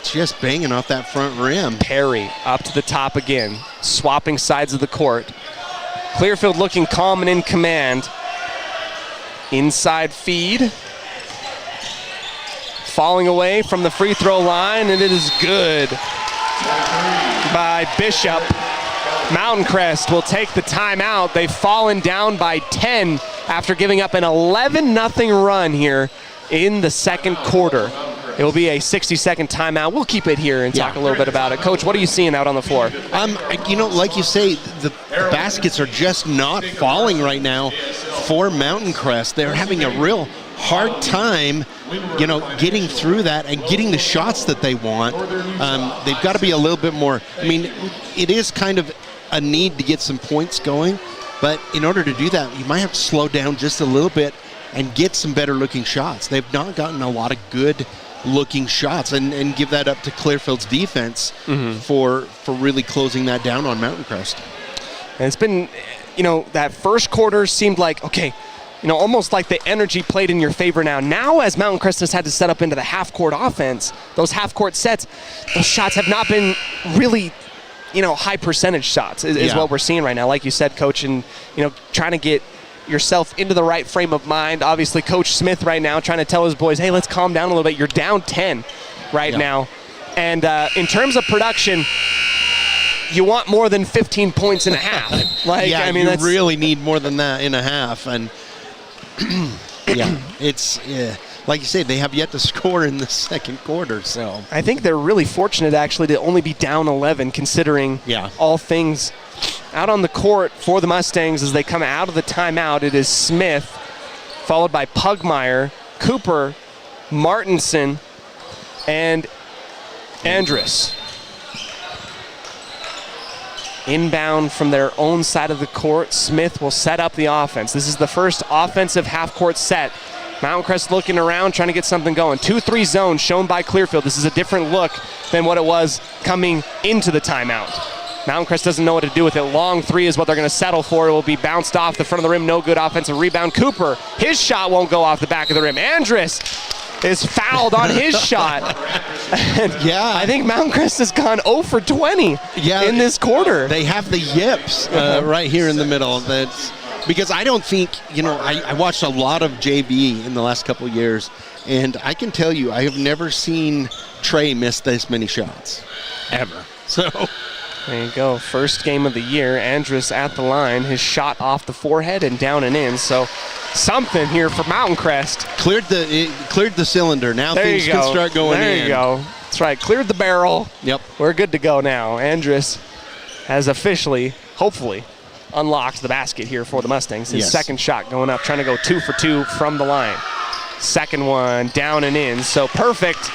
Just banging off that front rim. Perry up to the top again, swapping sides of the court. Clearfield looking calm and in command. Inside feed. Falling away from the free throw line, and it is good by Bishop. Mountain Crest will take the timeout. They've fallen down by 10 after giving up an 11-0 run here in the second quarter. It will be a 60-second timeout. We'll keep it here and talk a little bit about it. Coach, what are you seeing out on the floor? You know, like you say, the baskets are just not falling right now for Mountain Crest. They're having a real hard time, you know, getting through that and getting the shots that they want. They've got to be a little bit more. I mean, it is kind of a need to get some points going, but in order to do that, you might have to slow down just a little bit and get some better looking shots. They've not gotten a lot of good looking shots, and give that up to Clearfield's defense for really closing that down on Mountain Crest. And it's been, you know, that first quarter seemed like, okay, you know, almost like the energy played in your favor now. Now, as Mountain Crest has had to set up into the half-court offense, those half-court sets, those shots have not been really, you know, high percentage shots is what we're seeing right now. Like you said, Coach, and, you know, trying to get yourself into the right frame of mind. Obviously, Coach Smith right now trying to tell his boys, hey, let's calm down a little bit. You're down 10 right now. And in terms of production, you want more than 15 points in a half. I mean, you really need more than that in a half. And it's like you said, they have yet to score in the second quarter. So I think they're really fortunate actually to only be down 11, considering all things out on the court for the Mustangs as they come out of the timeout. It is Smith, followed by Pugmire, Cooper, Martinson, and Andrus. Inbound from their own side of the court. Smith will set up the offense. This is the first offensive half-court set. Mountain Crest looking around, trying to get something going. 2-3 zone shown by Clearfield. This is a different look than what it was coming into the timeout. Mountain Crest doesn't know what to do with it. Long three is what they're going to settle for. It will be bounced off the front of the rim. No good offensive rebound. Cooper, his shot won't go off the back of the rim. Andrus is fouled on his shot. I think Mountain Crest has gone 0 for 20 in this quarter. They have the yips right here in the middle. That's because I don't think, you know, I watched a lot of JV in the last couple of years, and I can tell you I have never seen Trey miss this many shots, ever. So there you go. First game of the year. Andrus at the line. His shot off the forehead and down and in. So something here for Mountain Crest. Cleared the cylinder. Now things can start going in. There you go. That's right. Cleared the barrel. Yep. We're good to go now. Andrus has officially, hopefully, unlocked the basket here for the Mustangs. His second shot going up, trying to go 2 for 2 from the line. Second one down and in. So perfect.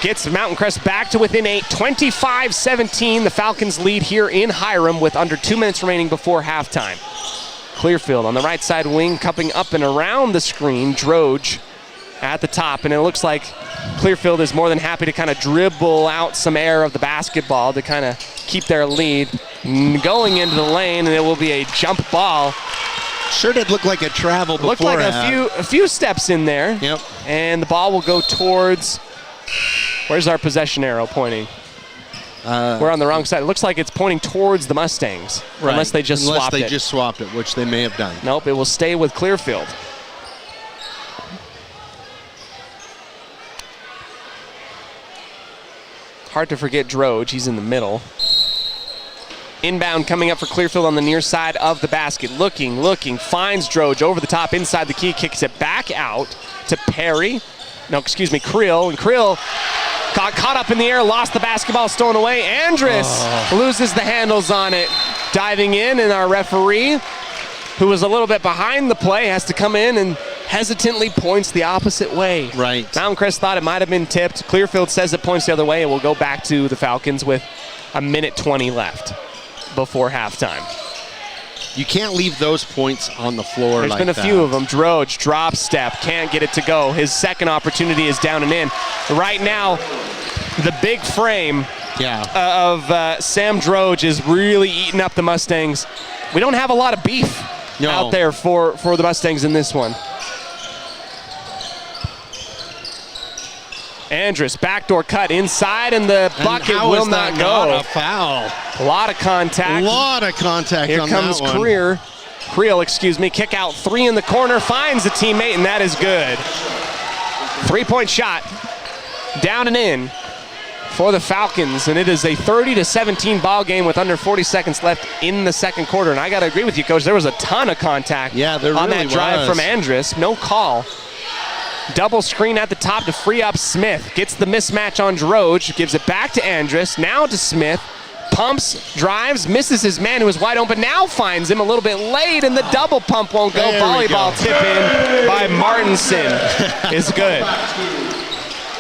Gets Mountain Crest back to within 8, 25-17. The Falcons lead here in Hiram with under 2 minutes remaining before halftime. Clearfield on the right side wing, cupping up and around the screen. Droge at the top, and it looks like Clearfield is more than happy to kind of dribble out some air of the basketball to kind of keep their lead. Going into the lane, and it will be a jump ball. Sure did look like a travel before. Looked like a few steps in there. Yep. And the ball will go towards... Where's our possession arrow pointing? We're on the wrong side. It looks like it's pointing towards the Mustangs. Right. Unless they just swapped it. Unless they just swapped it, which they may have done. Nope, it will stay with Clearfield. Hard to forget Droge. He's in the middle. Inbound coming up for Clearfield on the near side of the basket. Looking, finds Droge over the top inside the key, kicks it back out to Perry. No, excuse me, Creel. And Creel got caught up in the air, lost the basketball, stolen away. Andrus loses the handles on it. Diving in, and our referee, who was a little bit behind the play, has to come in and hesitantly points the opposite way. Right. Mountain Crest thought it might have been tipped. Clearfield says it points the other way, and we'll go back to the Falcons with a minute 20 left before halftime. You can't leave those points on the floor. There's like been a that. few of them. Droge, drop step, can't get it to go. His second opportunity is down and in. Right now, the big frame of Sam Droge is really eating up the Mustangs. We don't have a lot of beef out there for the Mustangs in this one. Andrus, backdoor cut inside, and the bucket will not go. Not a foul. A lot of contact. A lot of contact Here on comes that one. Creel, kick out three in the corner, finds a teammate, and that is good. 3-point shot, down and in for the Falcons, and it is a 30-17 ball game with under 40 seconds left in the second quarter. And I got to agree with you, Coach. There was a ton of contact on that drive from Andrus. No call. Double screen at the top to free up Smith. Gets the mismatch on Droge, gives it back to Andrus, now to Smith. Pumps, drives, misses his man who was wide open, now finds him a little bit late, and the double pump won't go. Volleyball tip in by Martinson is good.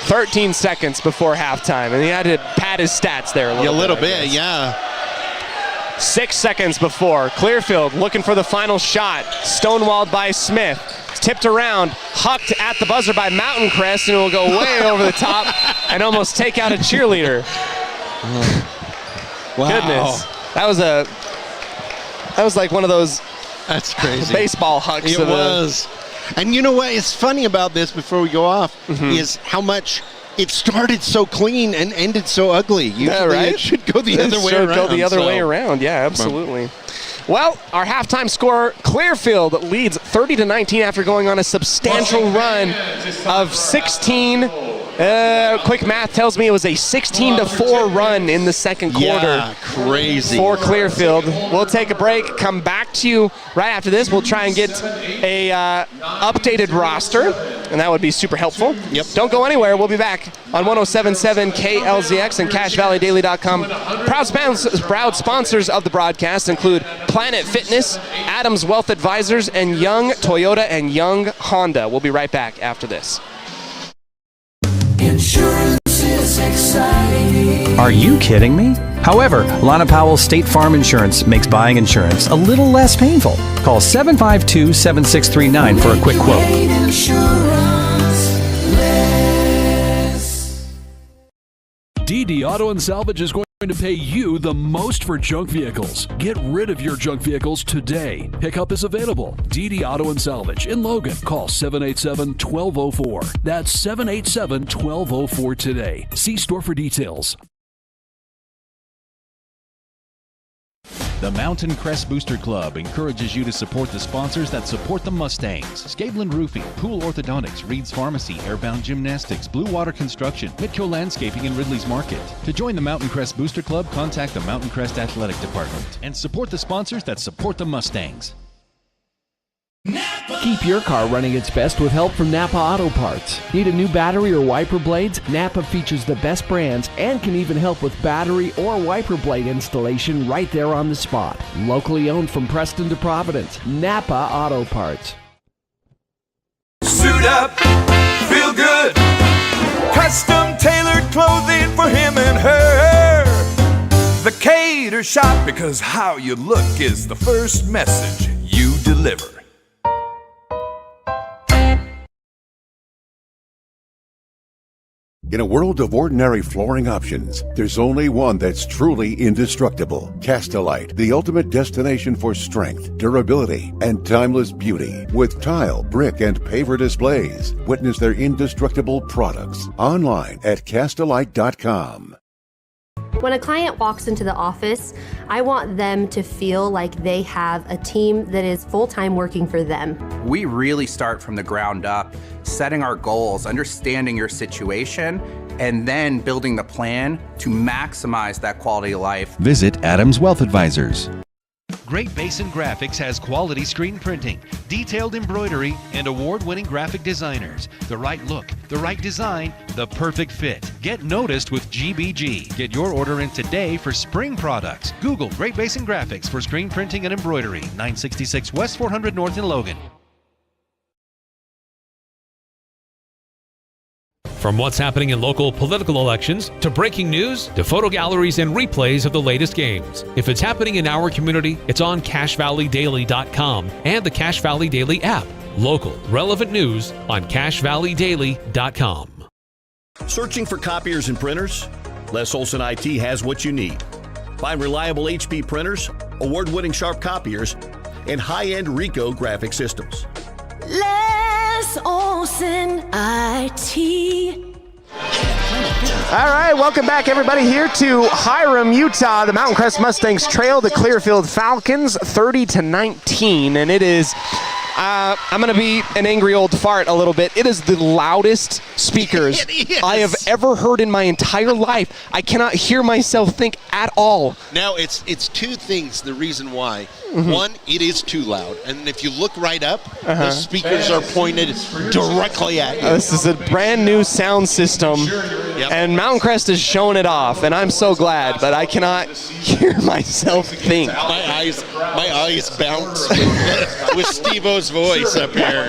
13 seconds before halftime, and he had to pad his stats there a little bit. 6 seconds before. Clearfield looking for the final shot. Stonewalled by Smith. Tipped around, hucked at the buzzer by Mountain Crest, and it will go way over the top and almost take out a cheerleader. Wow. Goodness. That was like one of those baseball hucks. It was. And you know what is funny about this before we go off is how much it started so clean and ended so ugly. Usually it should go the other way around. Go the other way around, yeah, absolutely. Well, our halftime score, Clearfield leads 30-19 after going on a substantial run of 16. Quick math tells me it was a 16-4 run in the second quarter. Yeah, crazy. For Clearfield. We'll take a break, come back to you right after this. We'll try and get a updated roster, and that would be super helpful. Yep. Don't go anywhere. We'll be back on 107.7 KLZX and CashValleyDaily.com. Proud sponsors of the broadcast include Planet Fitness, Adams Wealth Advisors, and Young Toyota and Young Honda. We'll be right back after this. Insurance is exciting. Are you kidding me? However, Lana Powell's State Farm Insurance makes buying insurance a little less painful. Call 752-7639 for a quick quote. DD Auto and Salvage is going to pay you the most for junk vehicles. Get rid of your junk vehicles today. Pickup is available. DD Auto and Salvage in Logan. Call 787-1204. That's 787-1204 today. See store for details. The Mountain Crest Booster Club encourages you to support the sponsors that support the Mustangs. Scabelin Roofing, Pool Orthodontics, Reed's Pharmacy, Airbound Gymnastics, Blue Water Construction, Mitco Landscaping, and Ridley's Market. To join the Mountain Crest Booster Club, contact the Mountain Crest Athletic Department and support the sponsors that support the Mustangs. Keep your car running its best with help from Napa Auto Parts. Need a new battery or wiper blades? Napa features the best brands and can even help with battery or wiper blade installation right there on the spot. Locally owned from Preston to Providence. Napa Auto Parts. Suit up, feel good. Custom tailored clothing for him and her. The Cater Shop, because how you look is the first message you deliver. In a world of ordinary flooring options, there's only one that's truly indestructible. Castelite, the ultimate destination for strength, durability, and timeless beauty. With tile, brick, and paver displays. Witness their indestructible products online at Castelite.com. When a client walks into the office, I want them to feel like they have a team that is full-time working for them. We really start from the ground up, setting our goals, understanding your situation, and then building the plan to maximize that quality of life. Visit Adams Wealth Advisors. Great Basin Graphics has quality screen printing, detailed embroidery, and award-winning graphic designers. The right look, the right design, the perfect fit. Get noticed with GBG. Get your order in today for spring products. Google Great Basin Graphics for screen printing and embroidery. 966 West 400 North in Logan. From what's happening in local political elections, to breaking news, to photo galleries and replays of the latest games. If it's happening in our community, it's on CashValleyDaily.com and the Cache Valley Daily app. Local, relevant news on CashValleyDaily.com. Searching for copiers and printers? Les Olson IT has what you need. Find reliable HP printers, award-winning Sharp copiers, and high-end Ricoh graphic systems. Les Olson IT. All right, welcome back, everybody, here to Hiram, Utah. The Mountain Crest Mustangs trail the Clearfield Falcons 30-19, and it is. I'm going to be an angry old fart a little bit. It is the loudest speakers I have ever heard in my entire life. I cannot hear myself think at all. Now, it's two things, the reason why. One, it is too loud. And if you look right up, the speakers are pointed directly at you. This is a brand new sound system, and Mountain Crest is showing it off, and I'm so glad, but I cannot hear myself think. My eyes bounce with Steve-O's voice up here.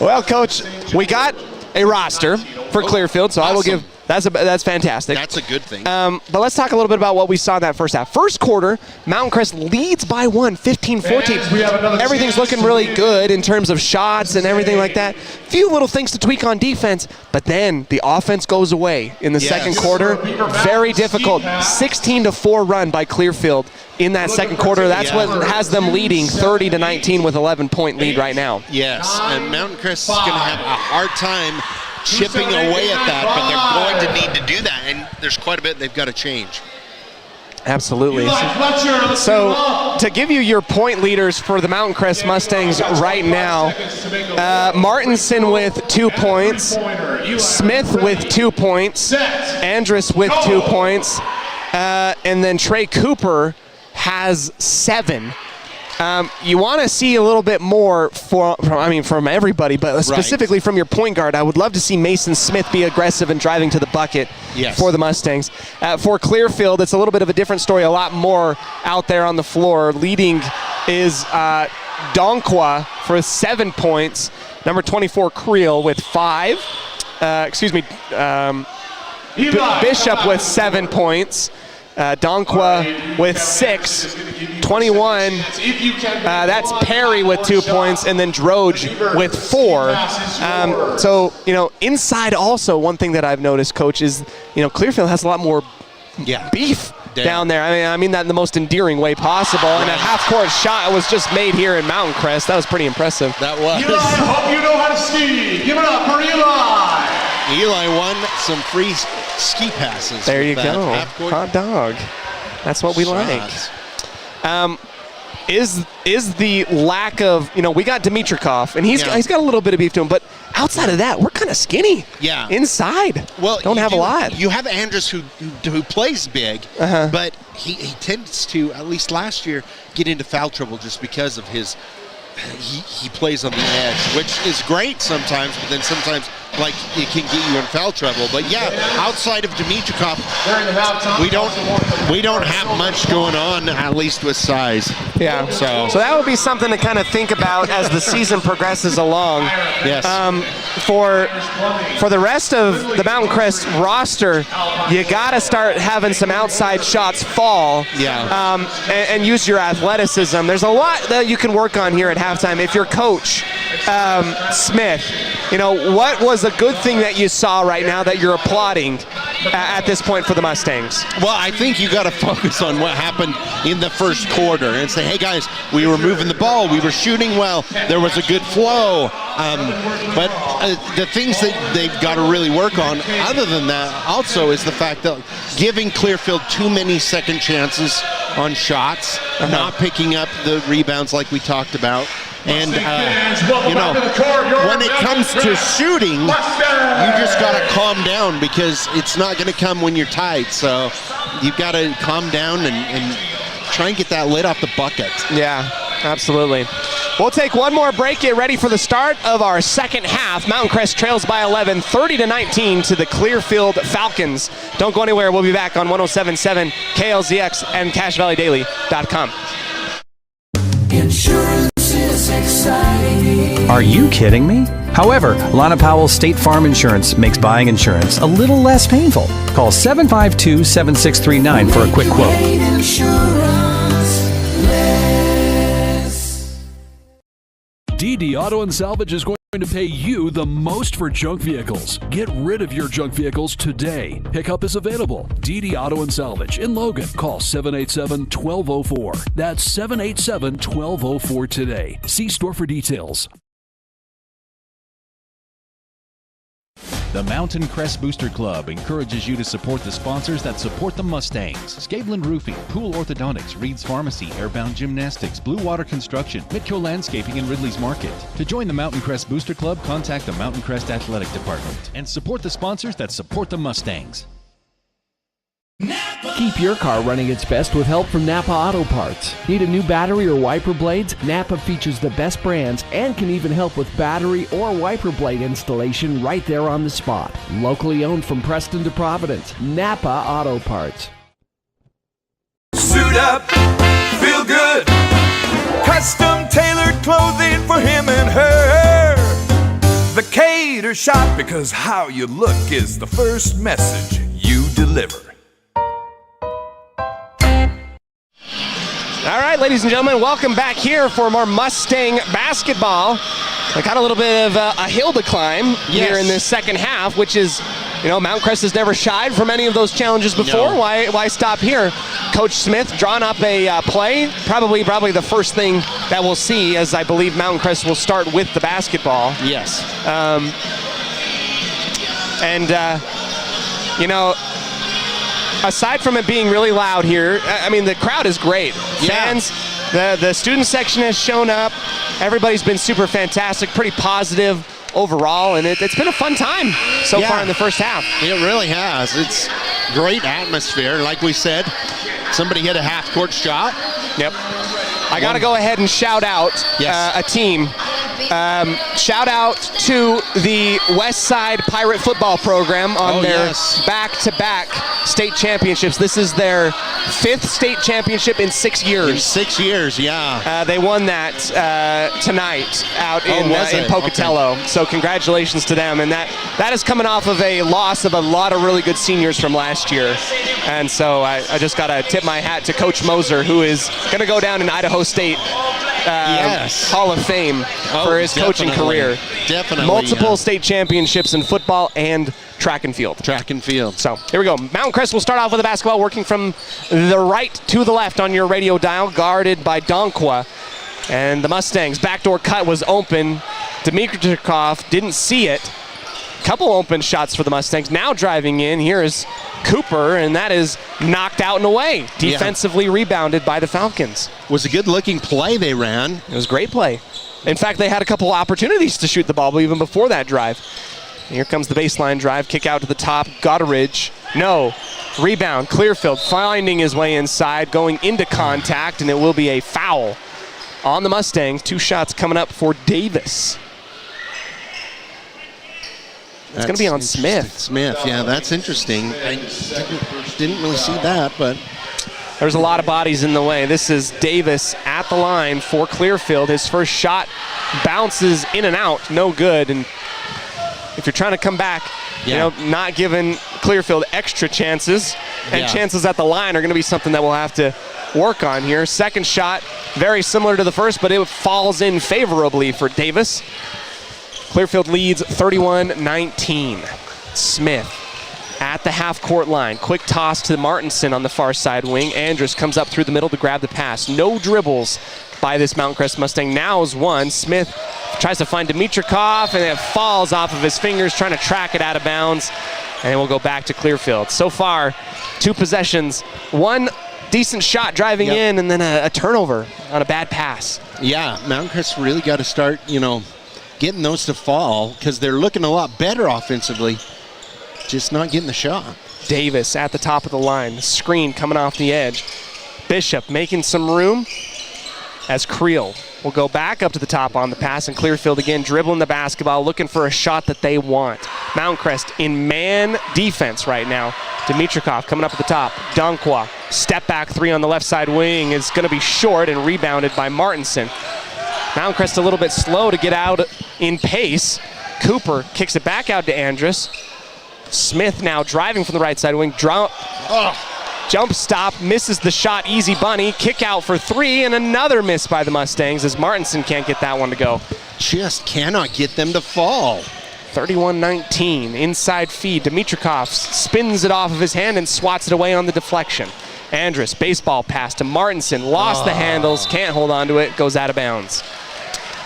Well, Coach, we got a roster for Clearfield, so I will give. That's fantastic. That's a good thing. But let's talk a little bit about what we saw in that first half. First quarter, Mountain Crest leads by 15-14. Everything's looking really good in terms of shots and everything like that. Few little things to tweak on defense, but then the offense goes away in the second quarter. Very difficult. 16-4 run by Clearfield in that second quarter. That's what has them leading 30-19 with 11-point lead right now. Yes, and Mountain Crest is going to have a hard time chipping away at that, but they're going to need to do that, and there's quite a bit they've got to change. Absolutely. So to give you your point leaders for the Mountain Crest Mustangs right now, Martinson with 2 points, Smith with 2 points, Andrus with 2 points, and then Trey Cooper has 7. You want to see a little bit more from everybody, but specifically from your point guard. I would love to see Mason Smith be aggressive and driving to the bucket for the Mustangs. For Clearfield, it's a little bit of a different story, a lot more out there on the floor. Leading is Donkwa for 7 points. Number 24, Creel with 5. Bishop with 7 points. Donkwa with 6, 21. That's Perry with 2 points, and then Droge with 4. So, inside also, one thing that I've noticed, Coach, is, Clearfield has a lot more beef down there. I mean that in the most endearing way possible. And a half-court shot was just made here in Mountain Crest. That was pretty impressive. That was. Eli, I hope you know how to ski. Give it up for Eli. Eli won some free ski passes. There you go. Hot dog. That's what we like. Is the lack of, we got Dimitrikov, and he's got a little bit of beef to him, but outside of that, we're kind of skinny. Yeah. Inside. Well, don't have a lot. You have Andrus who plays big, but he tends to, at least last year, get into foul trouble just because of his. He plays on the edge, which is great sometimes, but then sometimes it can get you in foul trouble. But outside of Dimitrikov, we don't have much going on, at least with size. Yeah. So that would be something to kind of think about as the season progresses along. Yes. For the rest of the Mountain Crest roster, you got to start having some outside shots fall. Yeah. And use your athleticism. There's a lot that you can work on here at halftime. If your coach, Smith, what was a good thing that you saw right now that you're applauding at this point for the Mustangs? Well, I think you got to focus on what happened in the first quarter and say, hey guys, we were moving the ball, we were shooting well, there was a good flow. But the things that they've got to really work on, other than that, also is the fact that giving Clearfield too many second chances on shots, not picking up the rebounds like we talked about. And, when it comes to shooting, you just got to calm down because it's not going to come when you're tied. So you've got to calm down and try and get that lid off the bucket. Yeah, absolutely. We'll take one more break, get ready for the start of our second half. Mountain Crest trails by 11, 30-19 to the Clearfield Falcons. Don't go anywhere. We'll be back on 107.7 KLZX and CashValleyDaily.com. Insurance is exciting. Are you kidding me? However, Lana Powell State Farm Insurance makes buying insurance a little less painful. Call 752-7639 for a quick quote. DD Auto and Salvage is going to pay you the most for junk vehicles. Get rid of your junk vehicles today. Pickup is available. DD Auto and Salvage in Logan. Call 787-1204. That's 787-1204 today. See store for details. The Mountain Crest Booster Club encourages you to support the sponsors that support the Mustangs. Scavland Roofing, Pool Orthodontics, Reed's Pharmacy, Airbound Gymnastics, Blue Water Construction, Mitco Landscaping, and Ridley's Market. To join the Mountain Crest Booster Club, contact the Mountain Crest Athletic Department and support the sponsors that support the Mustangs. Keep your car running its best with help from Napa Auto Parts. Need a new battery or wiper blades? Napa features the best brands and can even help with battery or wiper blade installation right there on the spot. Locally owned from Preston to Providence. Napa Auto Parts. Suit up, feel good. Custom tailored clothing for him and her. The Cater Shop, because how you look is the first message you deliver. All right, ladies and gentlemen, welcome back here for more Mustang basketball. I got a little bit of a hill to climb here in this second half, which is, Mountain Crest has never shied from any of those challenges before. No. Why stop here? Coach Smith drawn up a play, probably the first thing that we'll see, as I believe Mountain Crest will start with the basketball. Yes. Aside from it being really loud here, I mean, the crowd is great. Yeah. Fans, the student section has shown up. Everybody's been super fantastic, pretty positive overall, and it's been a fun time so far in the first half. It really has. It's great atmosphere. Like we said, somebody hit a half-court shot. Yep. I got to go ahead and shout out a team. Shout out to the West Side Pirate football program on their back-to-back state championships. This is their 5th state championship in 6 years. In 6 years, yeah. They won that tonight out in Pocatello. Okay. So congratulations to them. And that is coming off of a loss of a lot of really good seniors from last year. And so I just got to tip my hat to Coach Moser, who is going to go down in Idaho State Hall of Fame for his coaching career. Definitely. Multiple state championships in football and track and field. Track and field. So here we go. Mountain Crest will start off with the basketball, working from the right to the left on your radio dial, guarded by Donqua. And the Mustangs' backdoor cut was open. Dimitrikov didn't see it. Couple open shots for the Mustangs. Now driving in, here is Cooper, and that is knocked out and away. Defensively rebounded by the Falcons. Was a good-looking play they ran. It was a great play. In fact, they had a couple opportunities to shoot the ball even before that drive. And here comes the baseline drive, kick out to the top, Gotteridge. No. Rebound, Clearfield finding his way inside, going into contact, and it will be a foul on the Mustangs. 2 shots coming up for Davis. It's going to be on Smith. Smith, yeah, that's interesting. I didn't really see that, but there's a lot of bodies in the way. This is Davis at the line for Clearfield. His first shot bounces in and out, no good. And if you're trying to come back, not giving Clearfield extra chances, and chances at the line are going to be something that we'll have to work on here. Second shot, very similar to the first, but it falls in favorably for Davis. Clearfield leads 31-19. Smith at the half-court line. Quick toss to Martinson on the far side wing. Andrus comes up through the middle to grab the pass. No dribbles by this Mountain Crest Mustang. Now's one. Smith tries to find Dimitrikov, and it falls off of his fingers, trying to track it out of bounds. And we'll go back to Clearfield. So far, 2 possessions. One decent shot driving in, and then a turnover on a bad pass. Yeah, Mountain Crest really got to start, getting those to fall because they're looking a lot better offensively, just not getting the shot. Davis at the top of the line. Screen coming off the edge. Bishop making some room as Creel will go back up to the top on the pass, and Clearfield again dribbling the basketball, looking for a shot that they want. Mountain Crest in man defense right now. Dimitrikov coming up at the top. Donkwa, step back three on the left side wing is going to be short and rebounded by Martinson. Mountain Crest a little bit slow to get out in pace. Cooper kicks it back out to Andrus. Smith now driving from the right side wing. Jump stop, misses the shot, easy bunny. Kick out for three, and another miss by the Mustangs as Martinson can't get that one to go. Just cannot get them to fall. 31-19, inside feed. Dimitrikov spins it off of his hand and swats it away on the deflection. Andrus, baseball pass to Martinson, lost the handles, can't hold on to it, goes out of bounds.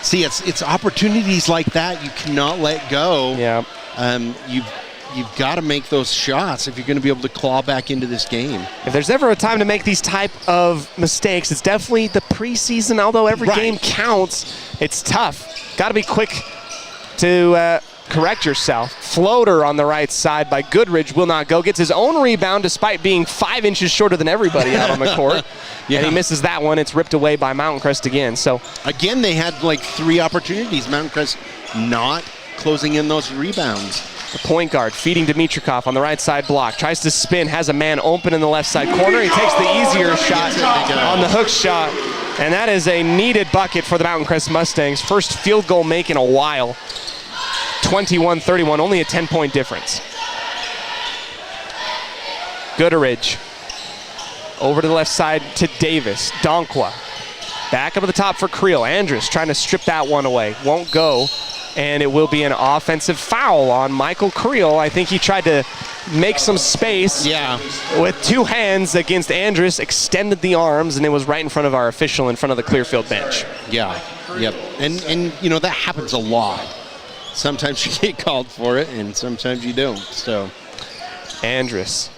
See, it's opportunities like that you cannot let go. Yeah. You've got to make those shots if you're going to be able to claw back into this game. If there's ever a time to make these type of mistakes, it's definitely the preseason. Although every game counts, it's tough. Got to be quick to correct yourself. Floater on the right side by Goodridge will not go. Gets his own rebound despite being 5 inches shorter than everybody out on the court. And he misses that one. It's ripped away by Mountain Crest again. So again, they had like 3 opportunities. Mountain Crest not closing in those rebounds. The point guard feeding Dimitrikov on the right side block. Tries to spin, has a man open in the left side corner. He takes the easier shot on the hook shot. And that is a needed bucket for the Mountain Crest Mustangs. First field goal make in a while. 21-31, only a 10-point difference. Gooderidge over to the left side to Davis. Donkwa back up to the top for Creel. Andrus trying to strip that one away. Won't go. And it will be an offensive foul on Michael Creel. I think he tried to make some space with 2 hands against Andrus, extended the arms, and it was right in front of our official in front of the Clearfield bench. Yeah, yep. And that happens a lot. Sometimes you get called for it, and sometimes you don't. So, Andrus,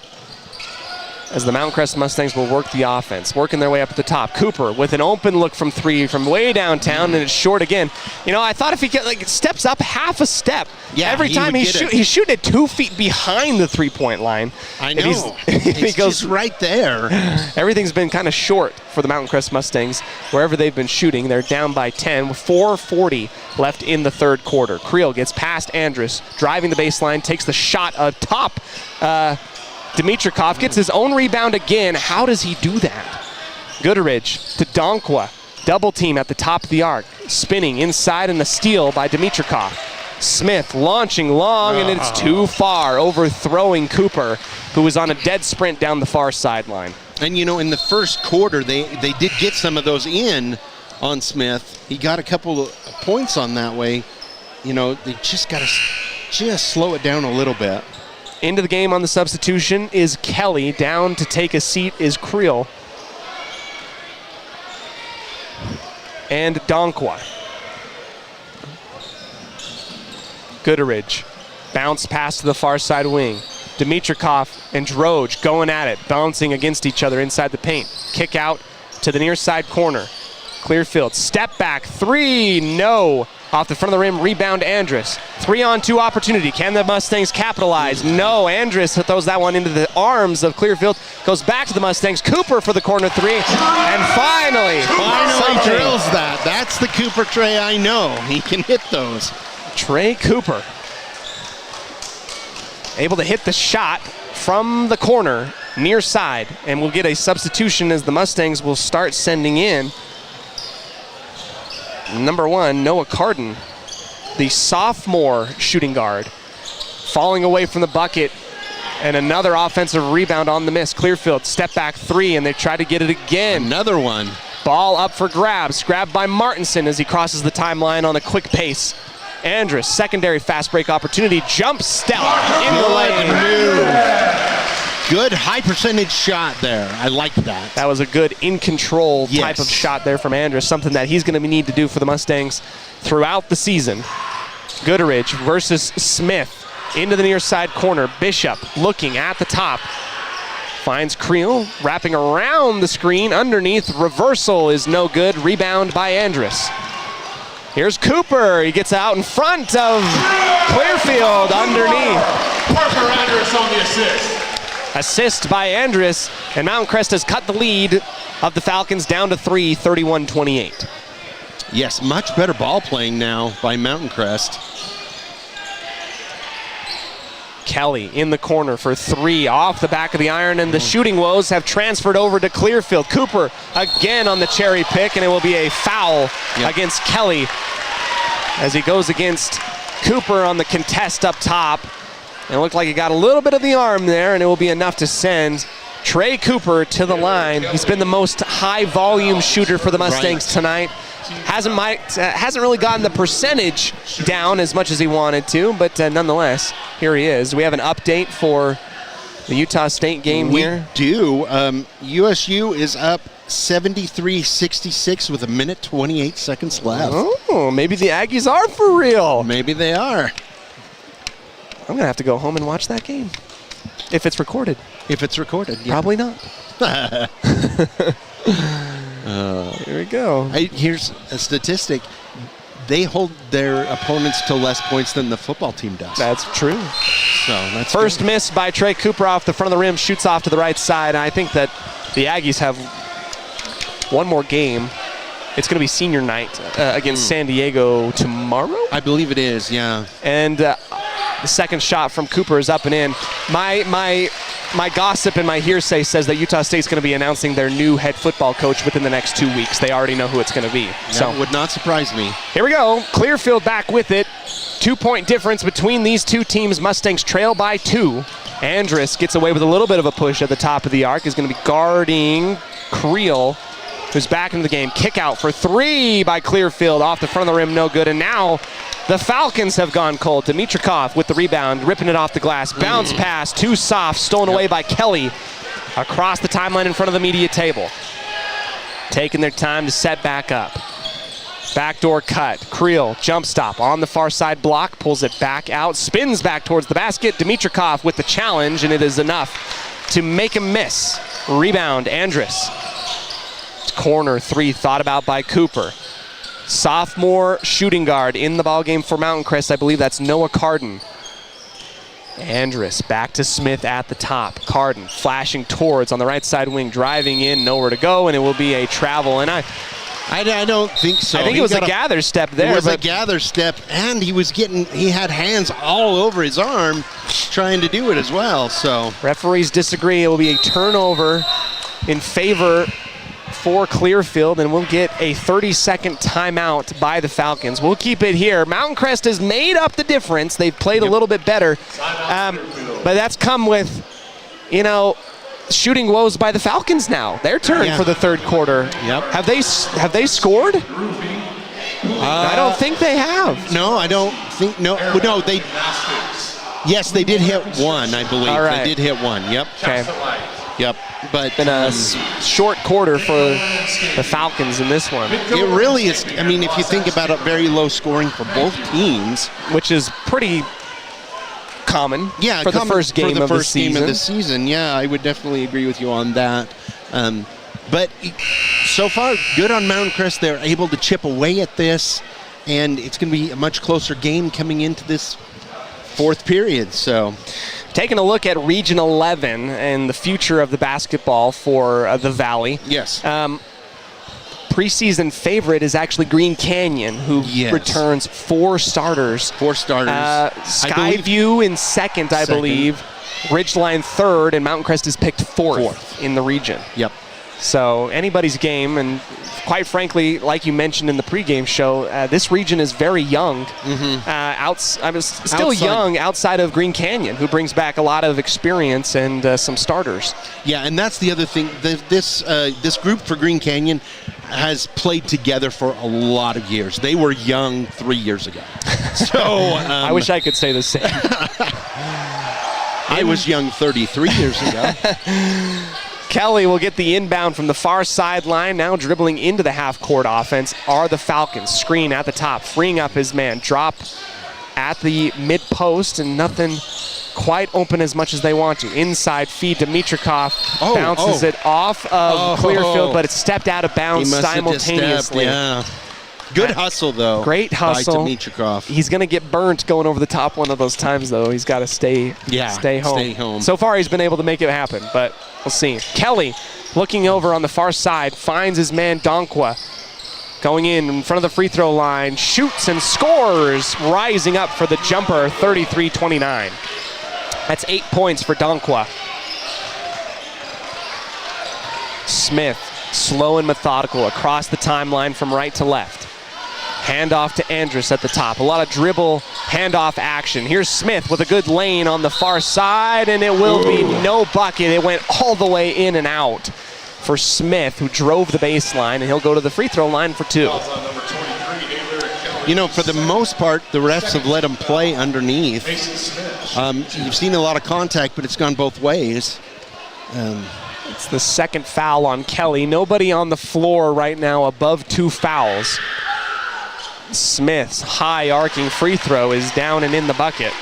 as the Mountain Crest Mustangs will work the offense, working their way up at the top. Cooper with an open look from 3 from way downtown, and it's short again. I thought if he steps up half a step, every time he's shooting at 2 feet behind the 3-point line. I know. He goes just right there. Everything's been kind of short for the Mountain Crest Mustangs wherever they've been shooting. They're down by 10 with 4:40 left in the third quarter. Creel gets past Andrus, driving the baseline, takes the shot atop Dimitrikov, gets his own rebound again. How does he do that? Gooderidge to Donkwa. Double team at the top of the arc. Spinning inside and the steal by Dimitrikov. Smith launching long, and it's too far, overthrowing Cooper, who was on a dead sprint down the far sideline. And in the first quarter, they did get some of those in on Smith. He got a couple of points on that way. They just got to slow it down a little bit. Into the game on the substitution is Kelly. Down to take a seat is Creel. And Donkwa. Gooderidge. Bounce pass to the far side wing. Dimitrikov and Droge going at it, bouncing against each other inside the paint. Kick out to the near side corner. Clearfield, step back, 3, no. Off the front of the rim, rebound Andrus. 3-on-2 opportunity. Can the Mustangs capitalize? No, Andrus throws that one into the arms of Clearfield. Goes back to the Mustangs. Cooper for the corner 3. And finally drills that. That's the Cooper Trey I know. He can hit those. Trey Cooper able to hit the shot from the corner near side. And we'll get a substitution as the Mustangs will start sending in number 1, Noah Carden, the sophomore shooting guard, falling away from the bucket, and another offensive rebound on the miss. Clearfield, step back 3, and they try to get it again. Another one. Ball up for grabs, grabbed by Martinson as he crosses the timeline on a quick pace. Andrus, secondary fast break opportunity, jump step in the lane. Good high percentage shot there. I like that. That was a good in control type of shot there from Andrus, something that he's going to need to do for the Mustangs throughout the season. Gooderidge versus Smith into the near side corner. Bishop looking at the top. Finds Creel, wrapping around the screen, underneath, reversal is no good, rebound by Andrus. Here's Cooper, he gets out in front of Clearfield, underneath. Parker Andrus on the assist. Assist by Andrus, and Mountain Crest has cut the lead of the Falcons down to 3, 31-28. Yes, much better ball playing now by Mountain Crest. Kelly in the corner for 3, off the back of the iron, and the shooting woes have transferred over to Clearfield. Cooper again on the cherry pick, and it will be a foul against Kelly as he goes against Cooper on the contest up top. And it looked like he got a little bit of the arm there, and it will be enough to send Trey Cooper to the line. He's been the most high-volume shooter for the Mustangs tonight. Hasn't really gotten the percentage down as much as he wanted to, but nonetheless, here he is. Do we have an update for the Utah State game here? We do. USU is up 73-66 with 1:28 seconds left. Oh, maybe the Aggies are for real. Maybe they are. I'm going to have to go home and watch that game. If it's recorded. If it's recorded, yeah. Probably not. Here we go. Here's a statistic. They hold their opponents to less points than the football team does. That's true. So that's First miss by Trey Cooper off the front of the rim, shoots off to the right side. And I think that the Aggies have one more game. It's going to be senior night against San Diego tomorrow? I believe it is, yeah. And the second shot from Cooper is up and in. My gossip and my hearsay says that Utah State's going to be announcing their new head football coach within the next 2 weeks. They already know who it's going to be. That would not surprise me. Here we go. Clearfield back with it. 2-point difference between these two teams. Mustangs trail by 2. Andrus gets away with a little bit of a push at the top of the arc. Is going to be guarding Creel, who's back into the game. Kick out for 3 by Clearfield. Off the front of the rim, no good. And now the Falcons have gone cold. Dimitrikov with the rebound, ripping it off the glass. Bounce pass, too soft, stolen away by Kelly. Across the timeline in front of the media table. Taking their time to set back up. Backdoor cut. Creel, jump stop on the far side block, pulls it back out, spins back towards the basket. Dimitrikov with the challenge, and it is enough to make him miss. Rebound, Andrus. Corner 3 thought about by Cooper. Sophomore shooting guard in the ballgame for Mountain Crest. I believe that's Noah Carden. Andrus back to Smith at the top. Carden flashing towards on the right side wing, driving in, nowhere to go, and it will be a travel. And I don't think so. I think it was a gather step there. It was a gather step, and he had hands all over his arm trying to do it as well. So referees disagree. It will be a turnover in favor for Clearfield, and we'll get a 30-second timeout by the Falcons. We'll keep it here. Mountain Crest has made up the difference. They've played a little bit better, but that's come with, shooting woes by the Falcons now. Their turn for the third quarter. Yep. Have they scored? I don't think they have. No, I don't think. No, they. Yes, they did hit one, I believe. All right. They did hit one. Yep. Okay. Yep. But been a short quarter for the Falcons in this one. It really is. I mean, if you think about it, very low scoring for both teams, which is pretty common. Yeah, for the first game of the season. Game of the season. Yeah, I would definitely agree with you on that. But so far, good on Mountain Crest. They're able to chip away at this, and it's going to be a much closer game coming into this fourth period. So, taking a look at Region 11 and the future of the basketball for the Valley. Yes. Preseason favorite is actually Green Canyon, who returns 4 starters. 4 starters. Skyview in second, I believe. Ridgeline third, and Mountain Crest is picked fourth in the region. Yep. So anybody's game, and quite frankly, like you mentioned in the pregame show, this region is very young. Still young outside of Green Canyon, who brings back a lot of experience and some starters. Yeah, and that's the other thing. This group for Green Canyon has played together for a lot of years. They were young 3 years ago. So I wish I could say the same. I was young 33 years ago. Kelly will get the inbound from the far sideline. Now dribbling into the half-court offense are the Falcons. Screen at the top, freeing up his man. Drop at the mid-post, and nothing quite open as much as they want to. Inside feed to Mitrikov, bounces it off of Clearfield, but it's stepped out of bounds simultaneously. Yeah. Good hustle, though. Great hustle. By Dimitrikov. He's going to get burnt going over the top one of those times, though. He's got to stay home. So far, he's been able to make it happen, but we'll see. Kelly, looking over on the far side, finds his man Donkwa. Going in front of the free throw line, shoots and scores, rising up for the jumper, 33-29. That's 8 points for Donkwa. Smith, slow and methodical across the timeline from right to left. Handoff to Andrus at the top. A lot of dribble handoff action. Here's Smith with a good lane on the far side, and it will be no bucket. It went all the way in and out for Smith, who drove the baseline, and he'll go to the free throw line for 2. You know, for the most part, the refs have let him play underneath. You've seen a lot of contact, but it's gone both ways. It's the second foul on Kelly. Nobody on the floor right now above 2 fouls. Smith's high arcing free throw is down and in the bucket.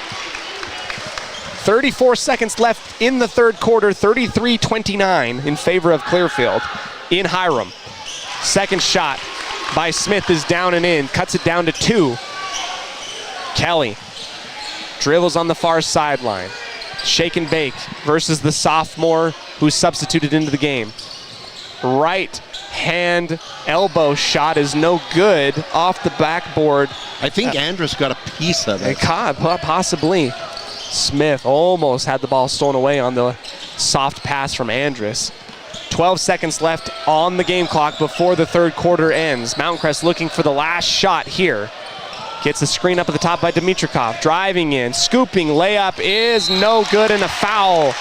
34 seconds left in the third quarter, 33-29 in favor of Clearfield in Hiram. Second shot by Smith is down and in, cuts it down to 2. Kelly dribbles on the far sideline. Shake and bake versus the sophomore who's substituted into the game. Right hand elbow shot is no good off the backboard. I think Andrus got a piece of it. Possibly. Smith almost had the ball stolen away on the soft pass from Andrus. 12 seconds left on the game clock before the third quarter ends. Mountain Crest looking for the last shot here. Gets the screen up at the top by Dimitrikov. Driving in, scooping, layup is no good, and a foul.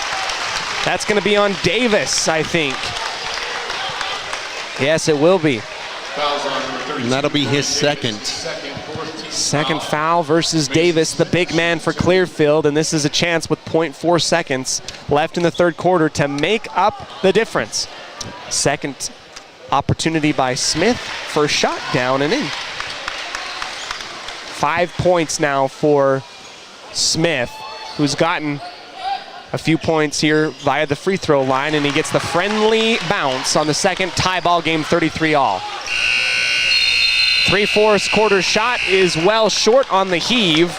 That's going to be on Davis, I think. Yes, it will be. And that'll be his second. Second foul versus Davis, the big man for Clearfield, and this is a chance with 0.4 seconds left in the third quarter to make up the difference. Second opportunity by Smith, first shot down and in. 5 points now for Smith, who's gotten a few points here via the free throw line, and he gets the friendly bounce on the second, tie ball game 33-all. 3/4 quarter shot is well short on the heave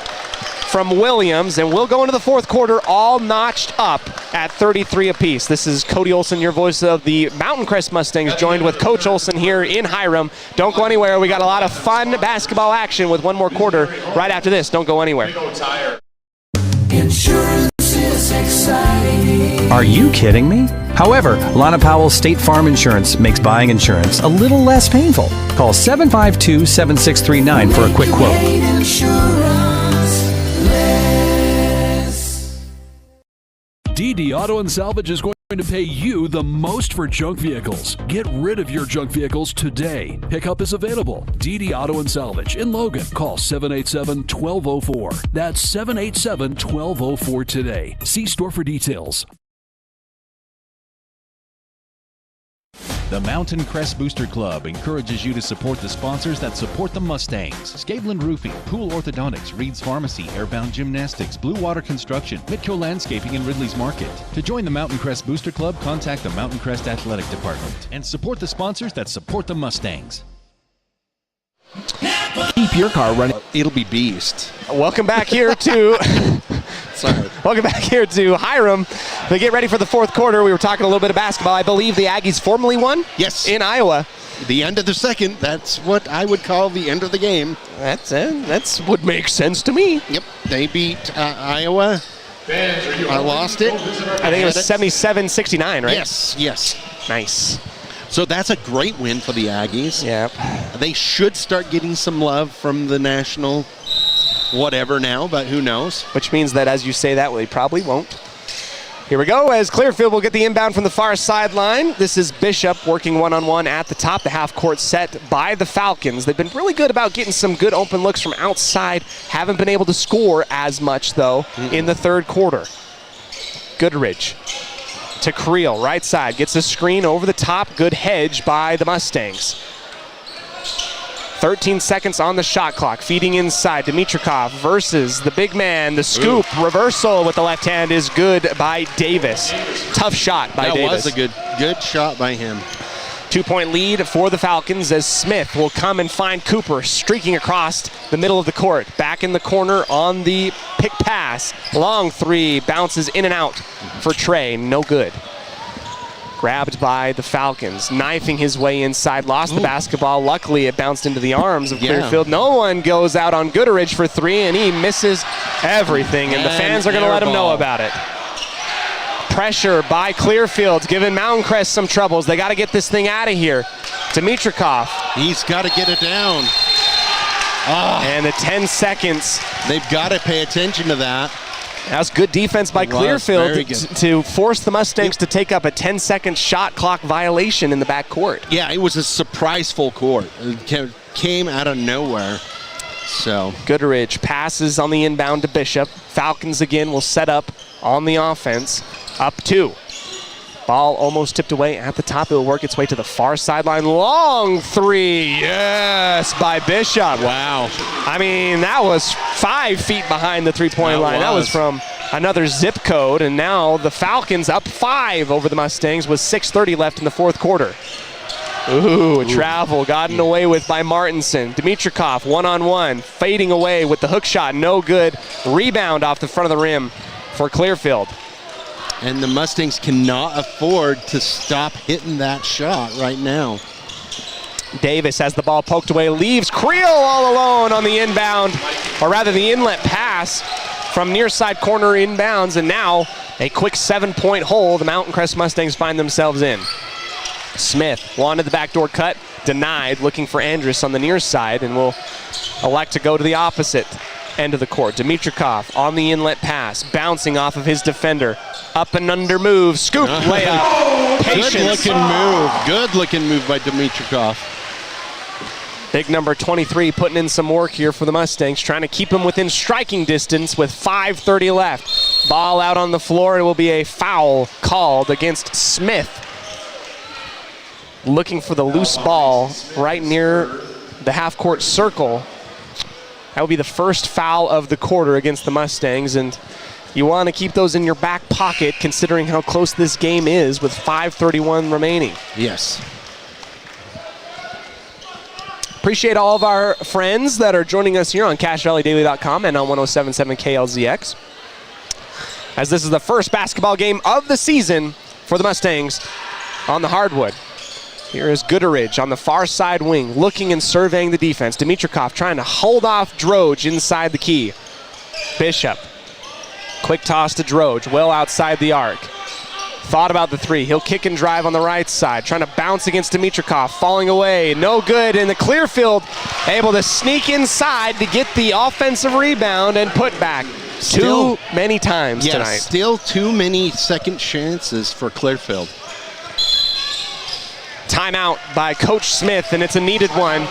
from Williams, and we'll go into the fourth quarter all notched up at 33 apiece. This is Cody Olson, your voice of the Mountain Crest Mustangs, joined with Coach Olson here in Hiram. Don't go anywhere. We got a lot of fun basketball action with one more quarter right after this. Don't go anywhere. Insurance is exciting. Are you kidding me? However, Lana Powell State Farm Insurance makes buying insurance a little less painful. Call 752-7639 for a quick quote. DD Auto and Salvage is going to pay you the most for junk vehicles. Get rid of your junk vehicles today. Pickup is available. DD Auto and Salvage in Logan. Call 787-1204. That's 787-1204 today. See store for details. The Mountain Crest Booster Club encourages you to support the sponsors that support the Mustangs. Scabelin Roofing, Pool Orthodontics, Reed's Pharmacy, Airbound Gymnastics, Blue Water Construction, Mitco Landscaping, and Ridley's Market. To join the Mountain Crest Booster Club, contact the Mountain Crest Athletic Department and support the sponsors that support the Mustangs. Keep your car running. It'll be beast. Welcome back here to Welcome back here to Hiram. They get ready for the fourth quarter. We were talking a little bit of basketball. I believe the Aggies formally won. Yes. In Iowa. The end of the second. That's what I would call the end of the game. That's would make sense to me. Yep. They beat Iowa. I lost it. I think it was 77-69, right? Yes. Nice. So that's a great win for the Aggies. Yep. They should start getting some love from the national whatever now, but who knows? Which means that as you say that, well, they probably won't. Here we go as Clearfield will get the inbound from the far sideline. This is Bishop working one-on-one at the top, the half-court set by the Falcons. They've been really good about getting some good open looks from outside. Haven't been able to score as much, though, in the third quarter. Goodridge to Creel, right side, gets a screen over the top. Good hedge by the Mustangs. 13 seconds on the shot clock. Feeding inside. Dimitrikov versus the big man. The scoop reversal with the left hand is good by Davis. Tough shot by Davis. That was a good shot by him. 2-point lead for the Falcons as Smith will come and find Cooper streaking across the middle of the court. Back in the corner on the pick pass. Long three bounces in and out for Trey. No good. Grabbed by the Falcons, knifing his way inside, lost the basketball. Luckily, it bounced into the arms of Clearfield. No one goes out on Gooderidge for three, and he misses everything, and the fans are going to let him know about it. Pressure by Clearfield, giving Mountain Crest some troubles. They got to get this thing out of here. Dimitrikov. He's got to get it down. And the 10 seconds. They've got to pay attention to that. That was good defense by Clearfield to force the Mustangs to take up a 10-second shot clock violation in the backcourt. Yeah, it was a surprise full court. It came out of nowhere. So Gooderidge passes on the inbound to Bishop. Falcons again will set up on the offense. Up 2. Ball almost tipped away at the top. It will work its way to the far sideline. Long three. Yes, by Bishop. Wow. I mean, that was 5 feet behind the three-point line. That was from another zip code, and now the Falcons up 5 over the Mustangs with 6:30 left in the fourth quarter. Ooh, travel gotten away with by Martinson. Dimitrikov one-on-one, fading away with the hook shot. No good. Rebound off the front of the rim for Clearfield. And the Mustangs cannot afford to stop hitting that shot right now. Davis has the ball poked away, leaves Creel all alone on the inbound, or rather the inlet pass from near side corner inbounds, and now a quick 7-point hole the Mountain Crest Mustangs find themselves in. Smith wanted the backdoor cut, denied, looking for Andrus on the near side, and will elect to go to the opposite end of the court. Dimitrikov on the inlet pass, bouncing off of his defender. Up and under move, scoop, layup. Patience. Good looking move by Dimitrikov. Big number 23 putting in some work here for the Mustangs, trying to keep him within striking distance with 5:30 left. Ball out on the floor. It will be a foul called against Smith. Looking for the loose ball right near the half-court circle. That will be the first foul of the quarter against the Mustangs, and you want to keep those in your back pocket considering how close this game is with 5:31 remaining. Yes. Appreciate all of our friends that are joining us here on CashValleyDaily.com and on 107.7 KLZX. As this is the first basketball game of the season for the Mustangs on the hardwood. Here is Gooderidge on the far side wing, looking and surveying the defense. Dimitrikov trying to hold off Droge inside the key. Bishop. Quick toss to Droge, well outside the arc. Thought about the three. He'll kick and drive on the right side, trying to bounce against Dimitrikov, falling away. No good, and the Clearfield able to sneak inside to get the offensive rebound and put back. Too many times tonight. Still too many second chances for Clearfield. Timeout by Coach Smith, and it's a needed one.